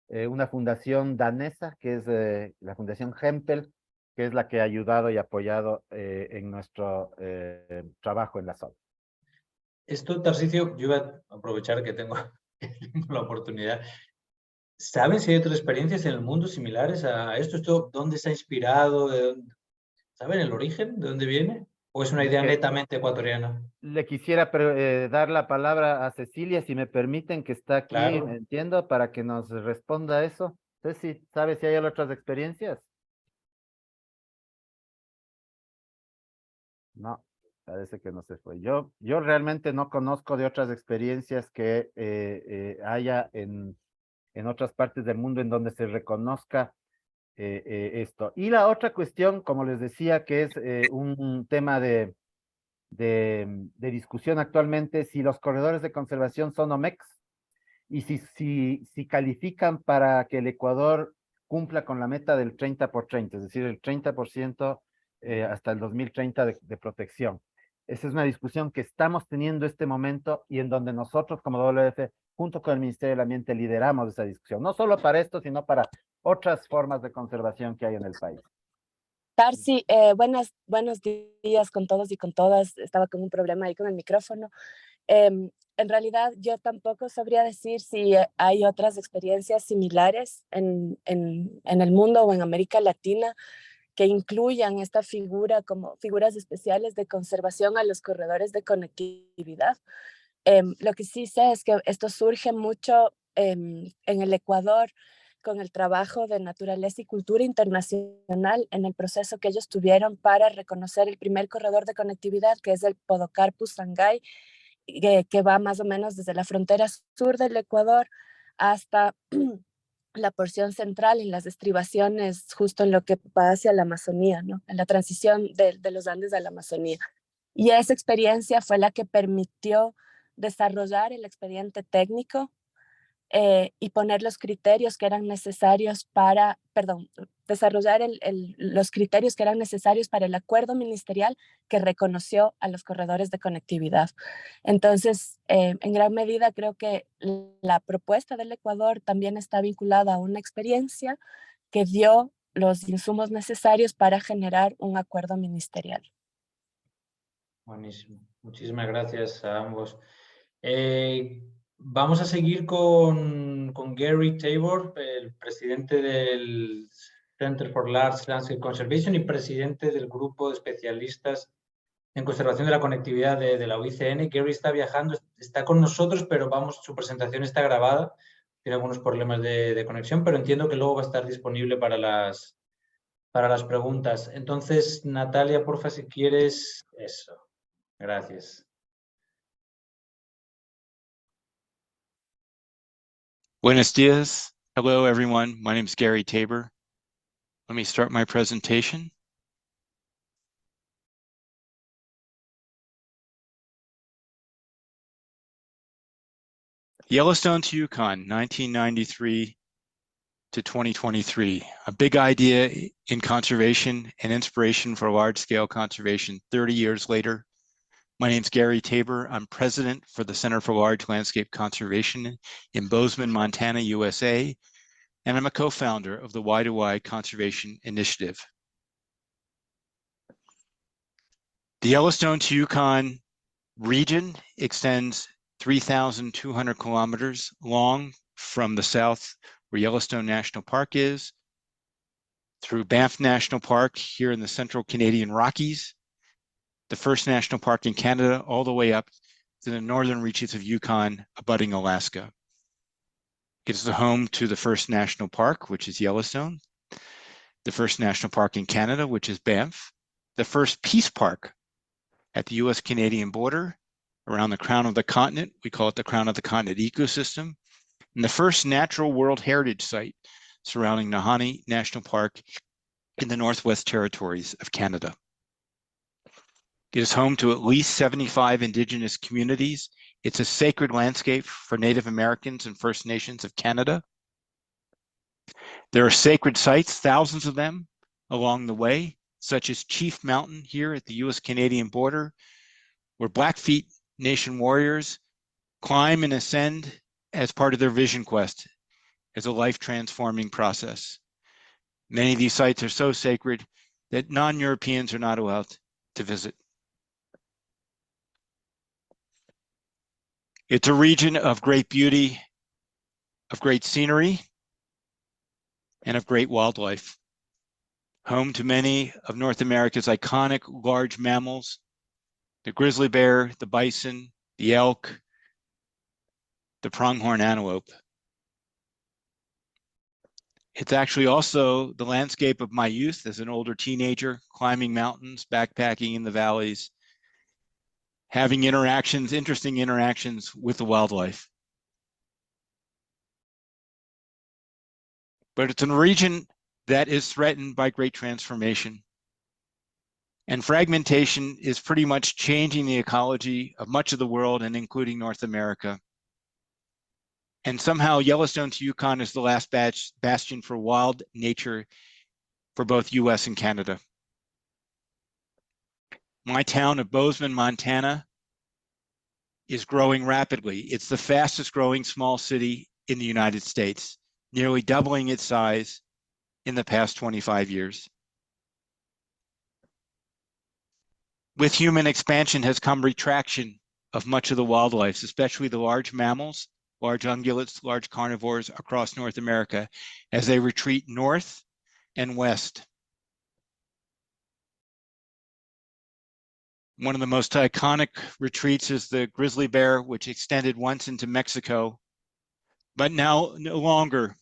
una fundación danesa, que es la Fundación Hempel, que es la que ha ayudado y apoyado en nuestro trabajo en la zona. Esto, Tarsicio, yo iba a aprovechar que tengo la oportunidad. ¿Saben si hay otras experiencias en el mundo similares a esto? ¿Dónde se ha inspirado? ¿Saben el origen? ¿De dónde viene? ¿O es una idea netamente ecuatoriana? Le quisiera dar la palabra a Cecilia, si me permiten, que está aquí, Claro. entiendo, para que nos responda a eso. Ceci, ¿sabe si hay otras experiencias? No, parece que no se fue. Yo realmente no conozco de otras experiencias que haya en otras partes del mundo en donde se reconozca esto. Y la otra cuestión, como les decía, que es un tema de discusión actualmente, si los corredores de conservación son OMEX y si califican para que el Ecuador cumpla con la meta del 30 por 30, es decir, el 30% hasta el 2030 de protección. Esa es una discusión que estamos teniendo este momento y en donde nosotros como WWF, junto con el Ministerio del Ambiente, lideramos esa discusión, no solo para esto, sino para otras formas de conservación que hay en el país. Tarsi, buenos días con todos y con todas. Estaba con un problema ahí con el micrófono. En realidad, yo tampoco sabría decir si hay otras experiencias similares en el mundo o en América Latina que incluyan esta figura como figuras especiales de conservación a los corredores de conectividad. Lo que sí sé es que esto surge mucho en el Ecuador con el trabajo de Naturaleza y Cultura Internacional en el proceso que ellos tuvieron para reconocer el primer corredor de conectividad, que es el Podocarpus-Sangay, que va más o menos desde la frontera sur del Ecuador hasta la porción central en las estribaciones, justo en lo que va hacia la Amazonía, ¿no? En la transición de los Andes a la Amazonía. Y esa experiencia fue la que permitió desarrollar el expediente técnico y poner los criterios que eran necesarios para, desarrollar los criterios que eran necesarios para el acuerdo ministerial que reconoció a los corredores de conectividad. Entonces, en gran medida creo que la propuesta del Ecuador también está vinculada a una experiencia que dio los insumos necesarios para generar un acuerdo ministerial. Buenísimo. Muchísimas gracias a ambos. Vamos a seguir con Gary Tabor, el presidente del Center for Large Landscape Conservation y presidente del grupo de especialistas en conservación de la conectividad de la UICN. Gary está viajando, está con nosotros, pero su presentación está grabada. Tiene algunos problemas de conexión, pero entiendo que luego va a estar disponible para las preguntas. Entonces, Natalia, porfa, si quieres, eso. Gracias. Buenos dias. Hello, everyone. My name is Gary Tabor. Let me start my presentation. Yellowstone to Yukon, 1993 to 2023. A big idea in conservation and inspiration for large-scale conservation 30 years later. My name's Gary Tabor. I'm president for the Center for Large Landscape Conservation in Bozeman, Montana, USA, and I'm a co-founder of the Y2Y Conservation Initiative. The Yellowstone to Yukon region extends 3,200 kilometers long from the south, where Yellowstone National Park is, through Banff National Park here in the central Canadian Rockies, the first national park in Canada, all the way up to the northern reaches of Yukon, abutting Alaska. It is the home to the first national park, which is Yellowstone, the first national park in Canada, which is Banff, the first peace park at the US-Canadian border, around the crown of the continent. We call it the crown of the continent ecosystem, and the first natural World Heritage Site surrounding Nahanni National Park in the Northwest Territories of Canada. It is home to at least 75 Indigenous communities. It's a sacred landscape for Native Americans and First Nations of Canada. There are sacred sites, thousands of them along the way, such as Chief Mountain here at the US-Canadian border, where Blackfeet Nation warriors climb and ascend as part of their vision quest as a life-transforming process. Many of these sites are so sacred that non-Europeans are not allowed to visit. It's a region of great beauty, of great scenery, and of great wildlife. Home to many of North America's iconic large mammals, the grizzly bear, the bison, the elk, the pronghorn antelope. It's actually also the landscape of my youth as an older teenager, climbing mountains, backpacking in the valleys, having interactions, interesting interactions with the wildlife. But it's a region that is threatened by great transformation. And fragmentation is pretty much changing the ecology of much of the world and including North America. And somehow Yellowstone to Yukon is the last bastion for wild nature for both US and Canada. My town of Bozeman, Montana is growing rapidly. It's the fastest growing small city in the United States, nearly doubling its size in the past 25 years. With human expansion has come retraction of much of the wildlife, especially the large mammals, large ungulates, large carnivores across North America, as they retreat north and west. One of the most iconic retreats is the grizzly bear, which extended once into Mexico, but now no longer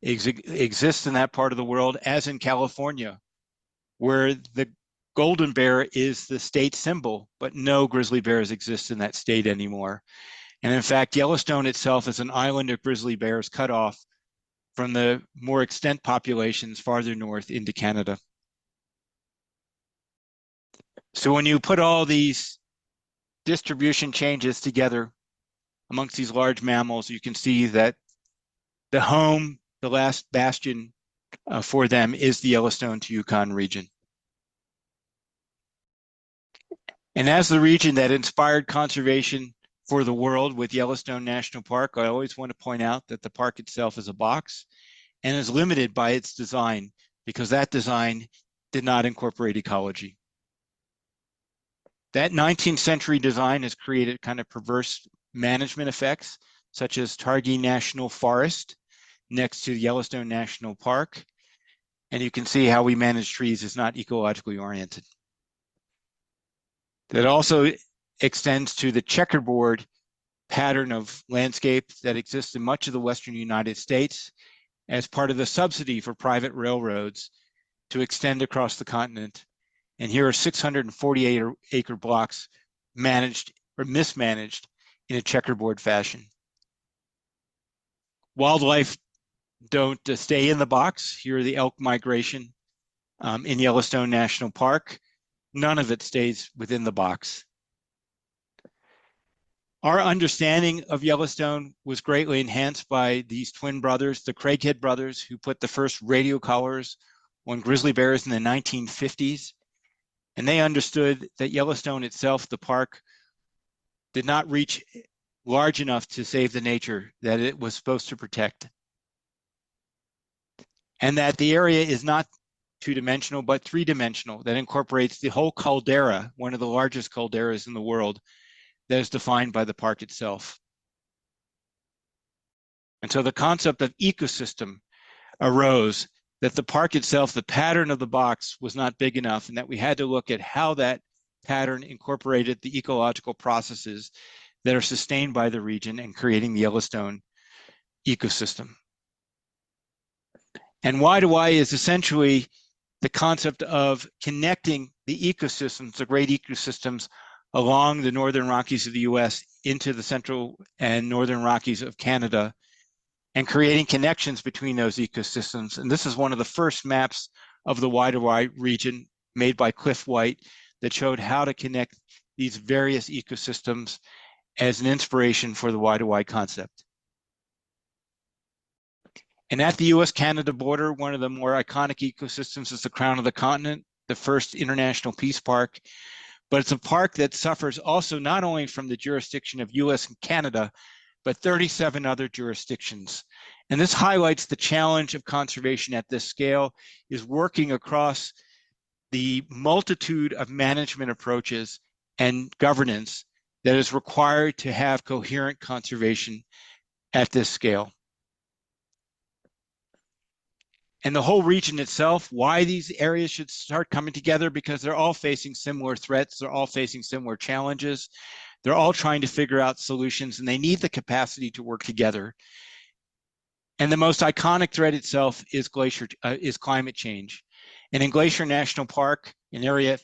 exists in that part of the world, as in California, where the golden bear is the state symbol, but no grizzly bears exist in that state anymore. And in fact, Yellowstone itself is an island of grizzly bears cut off from the more extent populations farther north into Canada. So when you put all these distribution changes together amongst these large mammals, you can see that the home, the last bastion for them is the Yellowstone to Yukon region. And as the region that inspired conservation for the world with Yellowstone National Park, I always want to point out that the park itself is a box and is limited by its design, because that design did not incorporate ecology. That 19th century design has created kind of perverse management effects, such as Targhee National Forest next to Yellowstone National Park. And you can see how we manage trees is not ecologically oriented. That also extends to the checkerboard pattern of landscape that exists in much of the Western United States as part of the subsidy for private railroads to extend across the continent. And here are 648-acre blocks managed or mismanaged in a checkerboard fashion. Wildlife don't stay in the box. Here are the elk migration in Yellowstone National Park. None of it stays within the box. Our understanding of Yellowstone was greatly enhanced by these twin brothers, the Craighead brothers, who put the first radio collars on grizzly bears in the 1950s. And they understood that Yellowstone itself, the park, did not reach large enough to save the nature that it was supposed to protect. And that the area is not two-dimensional, but three-dimensional, that incorporates the whole caldera, one of the largest calderas in the world, that is defined by the park itself. And so the concept of ecosystem arose, that the park itself, the pattern of the box was not big enough, and that we had to look at how that pattern incorporated the ecological processes that are sustained by the region and creating the Yellowstone ecosystem. And Y2Y is essentially the concept of connecting the ecosystems, the great ecosystems along the Northern Rockies of the US into the Central and Northern Rockies of Canada, and creating connections between those ecosystems. And this is one of the first maps of the Y2Y region made by Cliff White that showed how to connect these various ecosystems as an inspiration for the Y2Y concept. And at the US-Canada border, one of the more iconic ecosystems is the Crown of the Continent, the first international peace park. But it's a park that suffers also not only from the jurisdiction of US and Canada, but 37 other jurisdictions. And this highlights the challenge of conservation at this scale, is working across the multitude of management approaches and governance that is required to have coherent conservation at this scale. And the whole region itself, why these areas should start coming together, because they're all facing similar threats, they're all facing similar challenges, they're all trying to figure out solutions, and they need the capacity to work together. And the most iconic threat itself is climate change. And in Glacier National Park, an area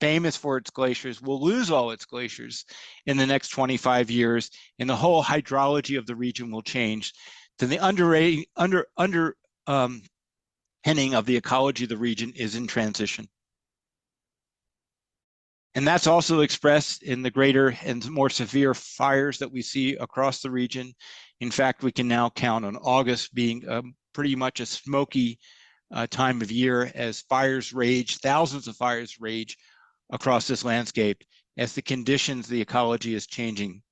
famous for its glaciers, will lose all its glaciers in the next 25 years, and the whole hydrology of the region will change. So the underpinning of the ecology of the region is in transition. And that's also expressed in the greater and more severe fires that we see across the region. In fact, we can now count on August being pretty much a smoky time of year as fires rage, thousands of fires rage across this landscape as the conditions, the ecology is changing.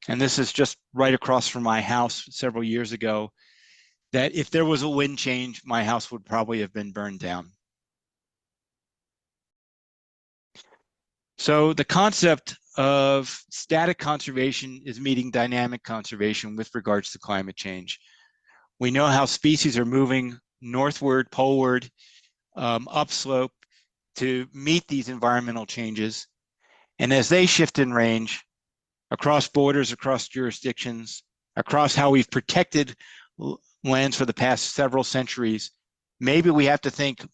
And this is just right across from my house several years ago, that if there was a wind change, my house would probably have been burned down. So the concept of static conservation is meeting dynamic conservation with regards to climate change. We know how species are moving northward, poleward, upslope to meet these environmental changes. And as they shift in range across borders, across jurisdictions, across how we've protected lands for the past several centuries, maybe we have to think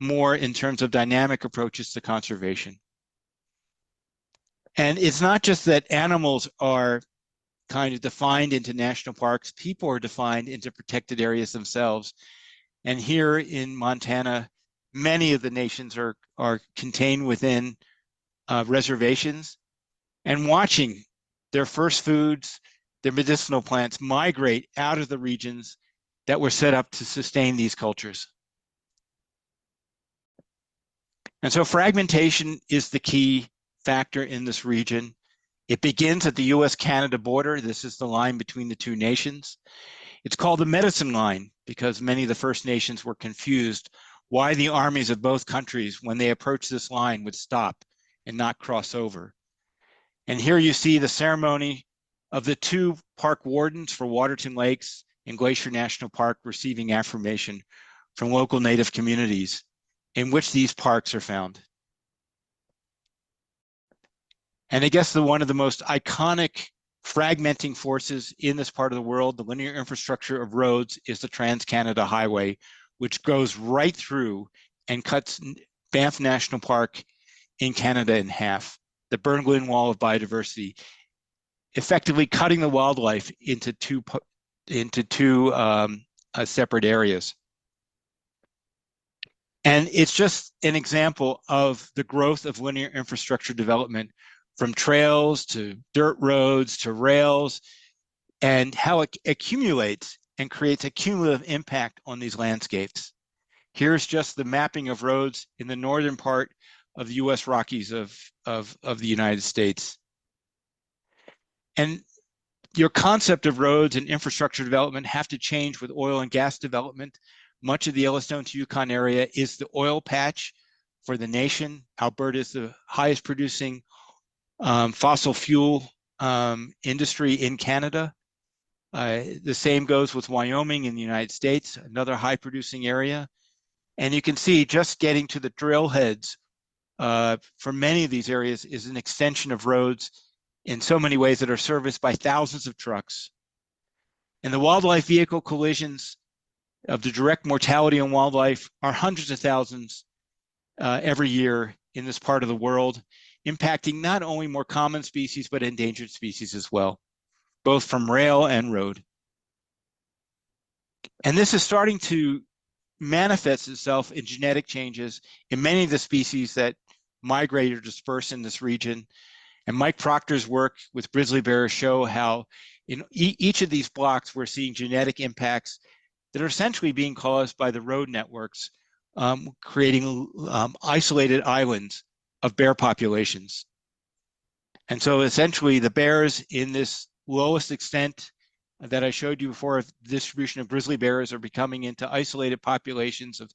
more in terms of dynamic approaches to conservation. And it's not just that animals are kind of defined into national parks, people are defined into protected areas themselves. And here in Montana, many of the nations are contained within reservations, and watching their first foods, their medicinal plants migrate out of the regions that were set up to sustain these cultures. And so fragmentation is the key factor in this region. It begins at the US-Canada border. This is the line between the two nations. It's called the medicine line because many of the First Nations were confused why the armies of both countries, when they approached this line, would stop and not cross over. And here you see the ceremony of the two park wardens for Waterton Lakes and Glacier National Park receiving affirmation from local Native communities in which these parks are found. And I guess one of the most iconic fragmenting forces in this part of the world, the linear infrastructure of roads, is the Trans-Canada Highway, which goes right through and cuts Banff National Park in Canada in half, the Berglund Wall of biodiversity, effectively cutting the wildlife into two separate areas. And it's just an example of the growth of linear infrastructure development, from trails to dirt roads to rails, and how it accumulates and creates a cumulative impact on these landscapes. Here's just the mapping of roads in the northern part of the US Rockies of the United States. And your concept of roads and infrastructure development have to change with oil and gas development. Much of the Yellowstone to Yukon area is the oil patch for the nation. Alberta is the highest producing fossil fuel industry in Canada. The same goes with Wyoming in the United States, another high producing area. And you can see just getting to the drill heads for many of these areas is an extension of roads in so many ways that are serviced by thousands of trucks. And the wildlife vehicle collisions of the direct mortality on wildlife are hundreds of thousands every year in this part of the world, impacting not only more common species, but endangered species as well, both from rail and road. And this is starting to manifest itself in genetic changes in many of the species that migrate or disperse in this region. And Mike Proctor's work with grizzly bears show how in each of these blocks, we're seeing genetic impacts that are essentially being caused by the road networks, creating isolated islands of bear populations. And so essentially the bears in this lowest extent that I showed you before of distribution of grizzly bears are becoming into isolated populations of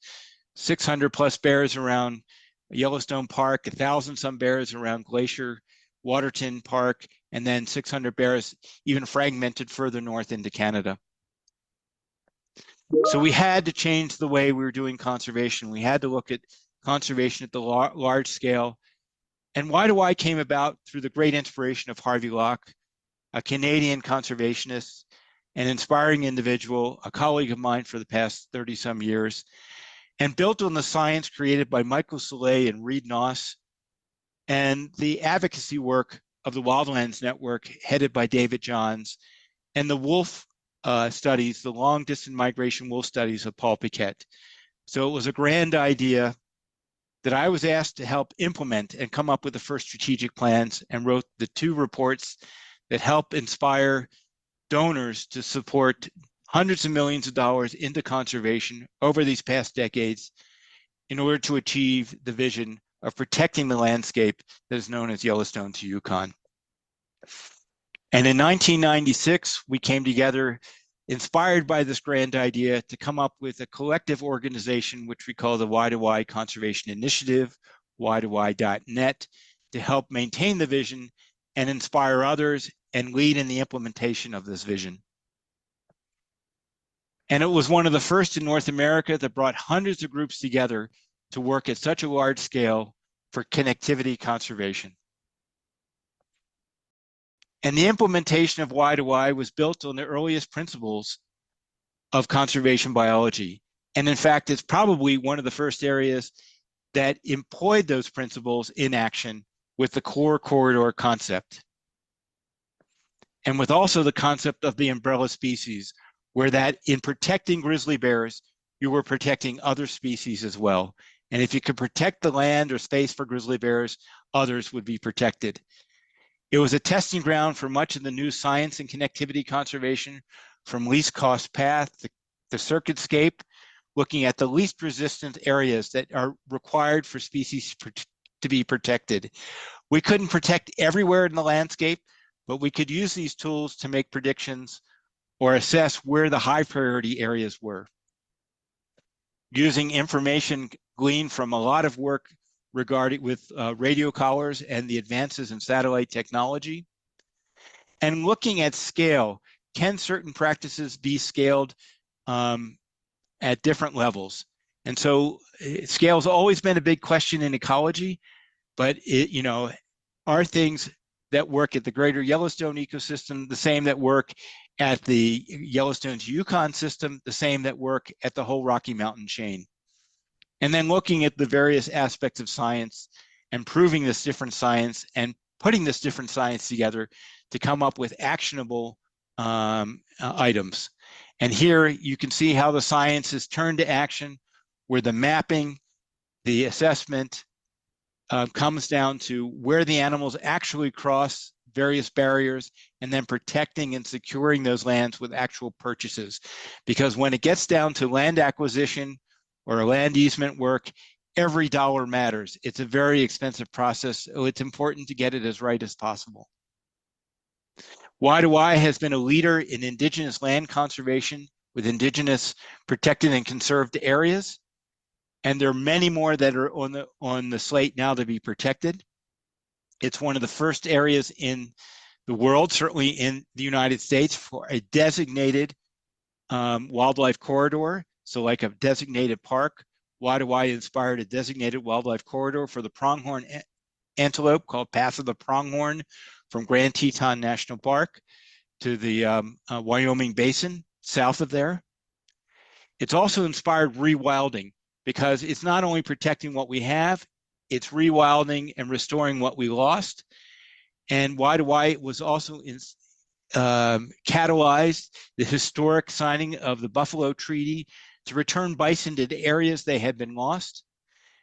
600 plus bears around Yellowstone Park, 1,000 some bears around Glacier, Waterton Park, and then 600 bears even fragmented further north into Canada. So we had to change the way we were doing conservation. We had to look at conservation at the large scale. And Waidawi came about through the great inspiration of Harvey Locke, a Canadian conservationist, an inspiring individual, a colleague of mine for the past 30 some years, and built on the science created by Michael Soleil and Reed Noss, and the advocacy work of the Wildlands Network headed by David Johns, and the wolf studies, the long distance migration wolf studies of Paul Piquet. So it was a grand idea that I was asked to help implement and come up with the first strategic plans, and wrote the 2 reports that help inspire donors to support hundreds of millions of dollars into conservation over these past decades in order to achieve the vision of protecting the landscape that is known as Yellowstone to Yukon. And in 1996, we came together, inspired by this grand idea, to come up with a collective organization, which we call the Y2Y Conservation Initiative, Y2Y.net, to help maintain the vision and inspire others and lead in the implementation of this vision. And it was one of the first in North America that brought hundreds of groups together to work at such a large scale for connectivity conservation. And the implementation of Y2Y was built on the earliest principles of conservation biology. And in fact, it's probably one of the first areas that employed those principles in action with the core corridor concept. And with also the concept of the umbrella species, where that in protecting grizzly bears, you were protecting other species as well. And if you could protect the land or space for grizzly bears, others would be protected. It was a testing ground for much of the new science and connectivity conservation, from least cost path to circuitscape, looking at the least resistant areas that are required for species to be protected. We couldn't protect everywhere in the landscape, but we could use these tools to make predictions or assess where the high priority areas were. Using information gleaned from a lot of work regarding with radio collars and the advances in satellite technology, and looking at scale, can certain practices be scaled at different levels? And so scale's always been a big question in ecology, but are things that work at the greater Yellowstone ecosystem the same that work at the Yellowstone to Yukon system, the same that work at the whole Rocky Mountain chain? And then looking at the various aspects of science and proving this different science and putting this different science together to come up with actionable items. And here you can see how the science is turned to action, where the mapping, the assessment comes down to where the animals actually cross various barriers, and then protecting and securing those lands with actual purchases. Because when it gets down to land acquisition or land easement work, every dollar matters. It's a very expensive process, so it's important to get it as right as possible. Y2Y has been a leader in indigenous land conservation with indigenous protected and conserved areas. And there are many more that are on the slate now to be protected. It's one of the first areas in the world, certainly in the United States, for a designated wildlife corridor. So like a designated park, Y2Y inspired a designated wildlife corridor for the pronghorn antelope called Path of the Pronghorn, from Grand Teton National Park to the Wyoming Basin south of there. It's also inspired rewilding, because it's not only protecting what we have, it's rewilding and restoring what we lost. And Y2Y was also catalyzed the historic signing of the Buffalo Treaty to return bison to the areas they had been lost.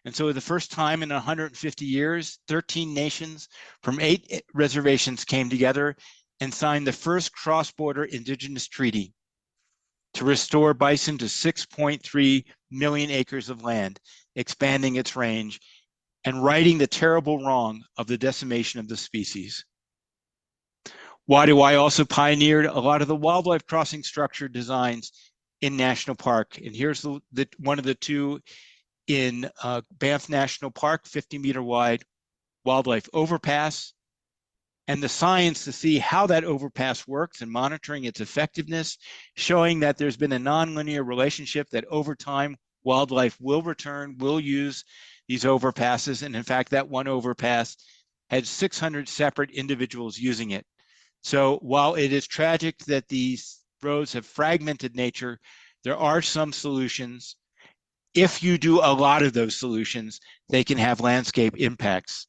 And so the first time in 150 years, 13 nations from 8 reservations came together and signed the first cross-border indigenous treaty to restore bison to 6.3 million acres of land, expanding its range and righting the terrible wrong of the decimation of the species. Y2Y also pioneered a lot of the wildlife crossing structure designs in National Park. And here's one of the 2 in Banff National Park, 50-meter wide wildlife overpass, and the science to see how that overpass works and monitoring its effectiveness, showing that there's been a nonlinear relationship that over time, wildlife will return, will use these overpasses. And in fact, that one overpass had 600 separate individuals using it. So while it is tragic that these roads have fragmented nature, there are some solutions. If you do a lot of those solutions, they can have landscape impacts.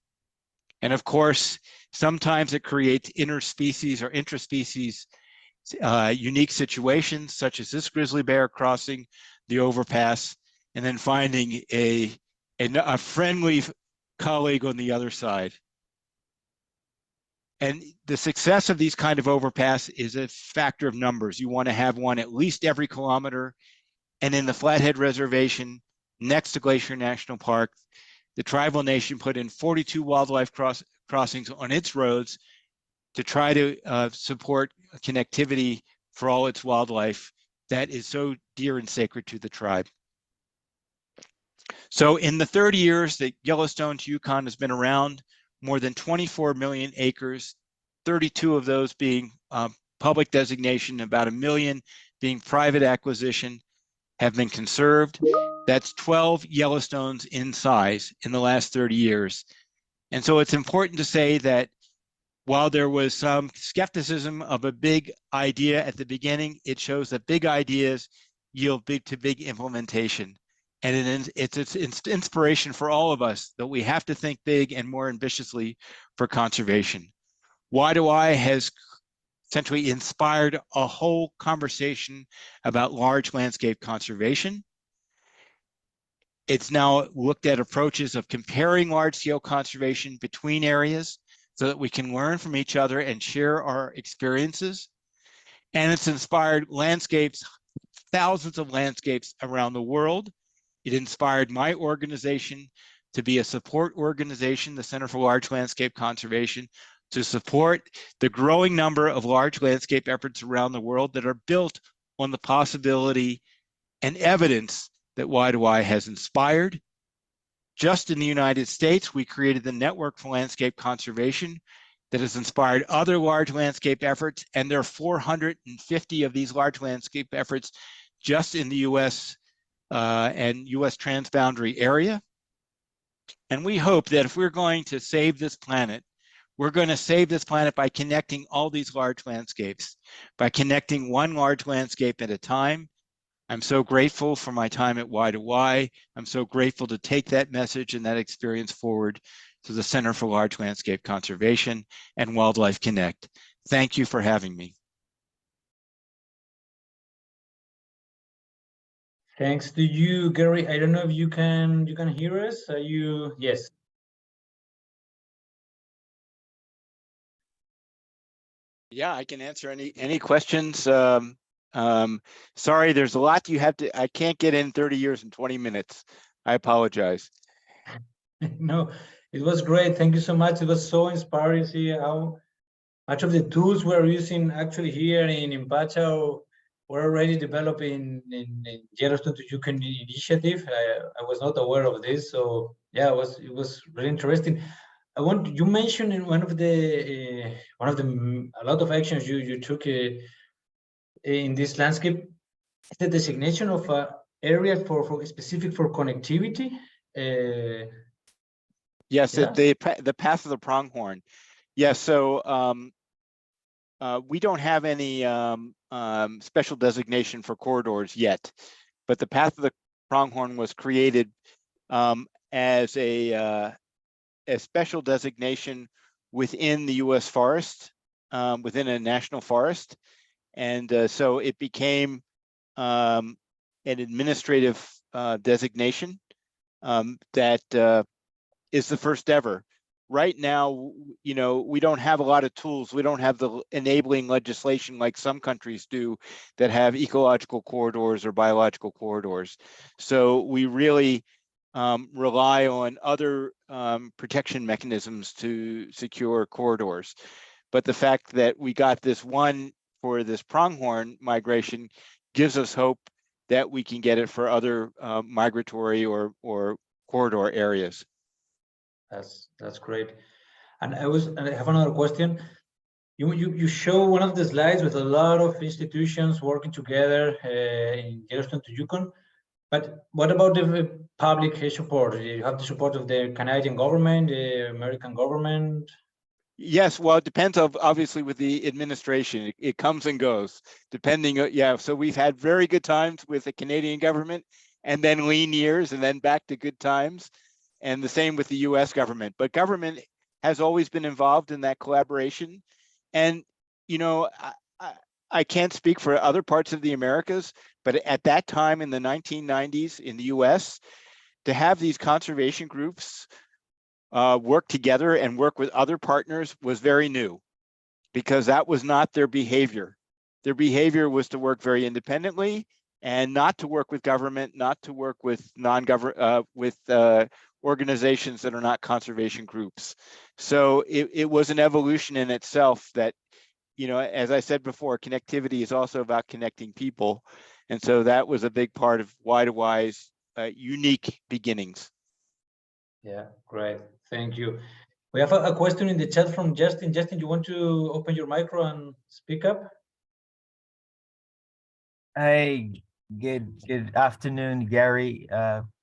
And of course, sometimes it creates interspecies or intraspecies unique situations, such as this grizzly bear crossing the overpass and then finding a and a friendly colleague on the other side. And the success of these kind of overpass is a factor of numbers. You want to have one at least every kilometer. And in the Flathead Reservation, next to Glacier National Park, the tribal nation put in 42 wildlife crossings on its roads to try to support connectivity for all its wildlife that is so dear and sacred to the tribe. So in the 30 years that Yellowstone to Yukon has been around, more than 24 million acres, 32 of those being public designation, about 1 million being private acquisition, have been conserved. That's 12 Yellowstones in size in the last 30 years. And so it's important to say that while there was some skepticism of a big idea at the beginning, it shows that big ideas yield big to big implementation. And it's inspiration for all of us that we have to think big and more ambitiously for conservation. Y2Y has essentially inspired a whole conversation about large landscape conservation. It's now looked at approaches of comparing large-scale conservation between areas so that we can learn from each other and share our experiences. And it's inspired landscapes, thousands of landscapes around the world. It inspired my organization to be a support organization, the Center for Large Landscape Conservation, to support the growing number of large landscape efforts around the world that are built on the possibility and evidence that Y2Y has inspired. Just in the United States, we created the Network for Landscape Conservation that has inspired other large landscape efforts, and there are 450 of these large landscape efforts just in the US and US transboundary area. And we hope that if we're going to save this planet, we're going to save this planet by connecting all these large landscapes, by connecting one large landscape at a time. I'm so grateful for my time at Y2Y. I'm so grateful to take that message and that experience forward to the Center for Large Landscape Conservation and Wildlife Connect. Thank you for having me. Thanks to you, Gary. I don't know if you can hear us. Are you? Yes. Yeah, I can answer any questions. Sorry, there's a lot you have to. I can't get in 30 years and 20 minutes. I apologize. No, it was great. Thank you so much. It was so inspiring to see how much of the tools we're using actually here in Impachao were already developed in Yellowstone to Yukon initiative. I was not aware of this, so yeah, it was really interesting. You mentioned in one of the a lot of actions you took in this landscape, the designation of area for specific for connectivity. Yes, yeah. the path of the pronghorn. Yes, so we don't have any special designation for corridors yet, but the path of the pronghorn was created as a special designation within the U.S. forest, within a national forest. And so it became an administrative designation that is the first ever. Right now, you know, we don't have a lot of tools. We don't have the enabling legislation like some countries do that have ecological corridors or biological corridors. So we really rely on other protection mechanisms to secure corridors. But the fact that we got this one for this pronghorn migration gives us hope that we can get it for other migratory or corridor areas. That's great. And I have another question. You show one of the slides with a lot of institutions working together in Yellowstone to Yukon. But what about the public support? You have the support of the Canadian government, the American government? Yes, well, it depends obviously with the administration. It comes and goes, depending. Yeah, so we've had very good times with the Canadian government, and then lean years, and then back to good times. And the same with the US government. But government has always been involved in that collaboration. And, you know, I can't speak for other parts of the Americas, but at that time in the 1990s in the US, to have these conservation groups work together and work with other partners was very new, because that was not their behavior. Their behavior was to work very independently and not to work with government, not to work with non-government, organizations that are not conservation groups. So it was an evolution in itself that, you know, as I said before, connectivity is also about connecting people. And so that was a big part of Y2Y's unique beginnings. Yeah, great. Thank you. We have a question in the chat from Justin. Justin, you want to open your micro and speak up? Hey, good afternoon, Gary.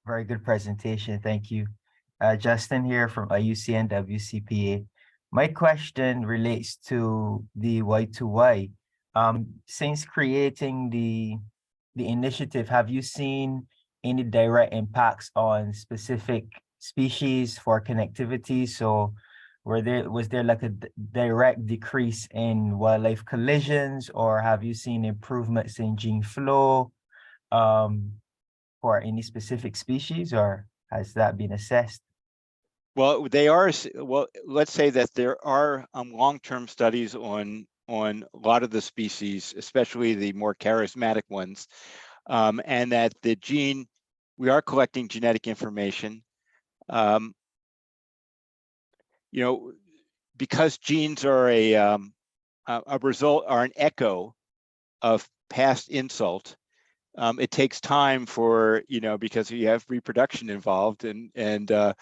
Very good presentation. Thank you. Justin here from IUCN WCPA. My question relates to the Y2Y. Since creating the initiative, have you seen any direct impacts on specific species for connectivity? So was there like a direct decrease in wildlife collisions, or have you seen improvements in gene flow for any specific species, or has that been assessed? Well, let's say that there are long-term studies on a lot of the species, especially the more charismatic ones, and that we are collecting genetic information. You know, because genes are a result, are an echo of past insult. It takes time for, you know, because you have reproduction involved and the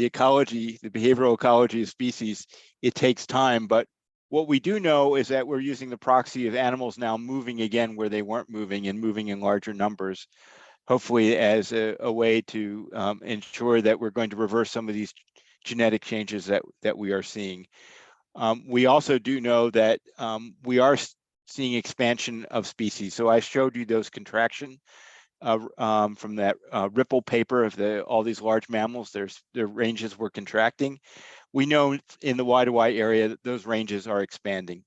ecology, the behavioral ecology of species, it takes time. But what we do know is that we're using the proxy of animals now moving again where they weren't moving, and moving in larger numbers, hopefully as a way to ensure that we're going to reverse some of these genetic changes that we are seeing. We also do know that we are seeing expansion of species. So I showed you those contraction from that Ripple paper of all these large mammals. Their ranges were contracting. We know in the Y2Y area that those ranges are expanding.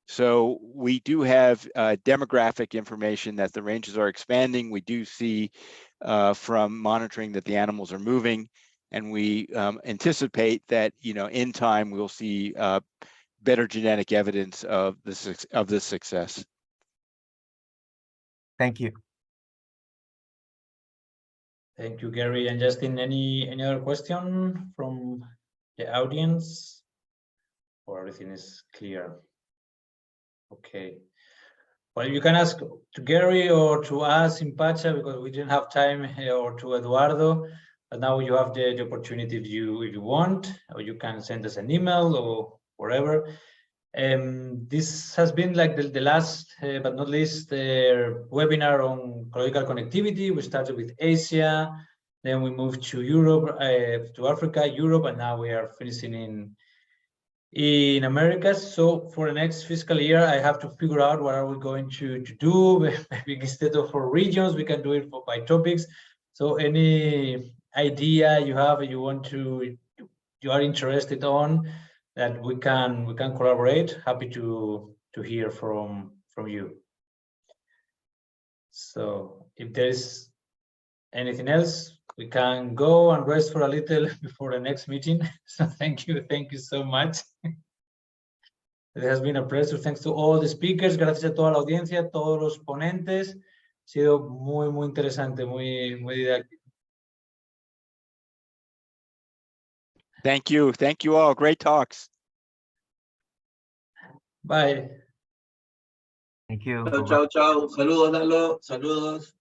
So we do have demographic information that the ranges are expanding. We do see from monitoring that the animals are moving, and we anticipate that, you know, in time we'll see better genetic evidence of this success. Thank you. Thank you, Gary. And Justin, any other question from the audience, or everything is clear? Okay. Well, you can ask to Gary or to us in Pacha, because we didn't have time, or to Eduardo. But now you have the opportunity if you want, or you can send us an email or wherever. This has been like the last, but not least, webinar on ecological connectivity. We started with Asia, then we moved to Europe, to Africa, Europe, and now we are finishing in America. So for the next fiscal year, I have to figure out what are we going to do. Maybe instead of for regions, we can do it by topics. So any idea you have, you are interested on, that we can collaborate, happy to hear from you. So if there's anything else, we can go and rest for a little before the next meeting. So thank you so much. It has been a pleasure. Thanks to all the speakers. Gracias a toda la audiencia, todos los ponentes. Ha sido muy interesante, muy didáctico. Thank you all. Great talks. Bye. Thank you. Chao. Saludos, Lalo. Saludos.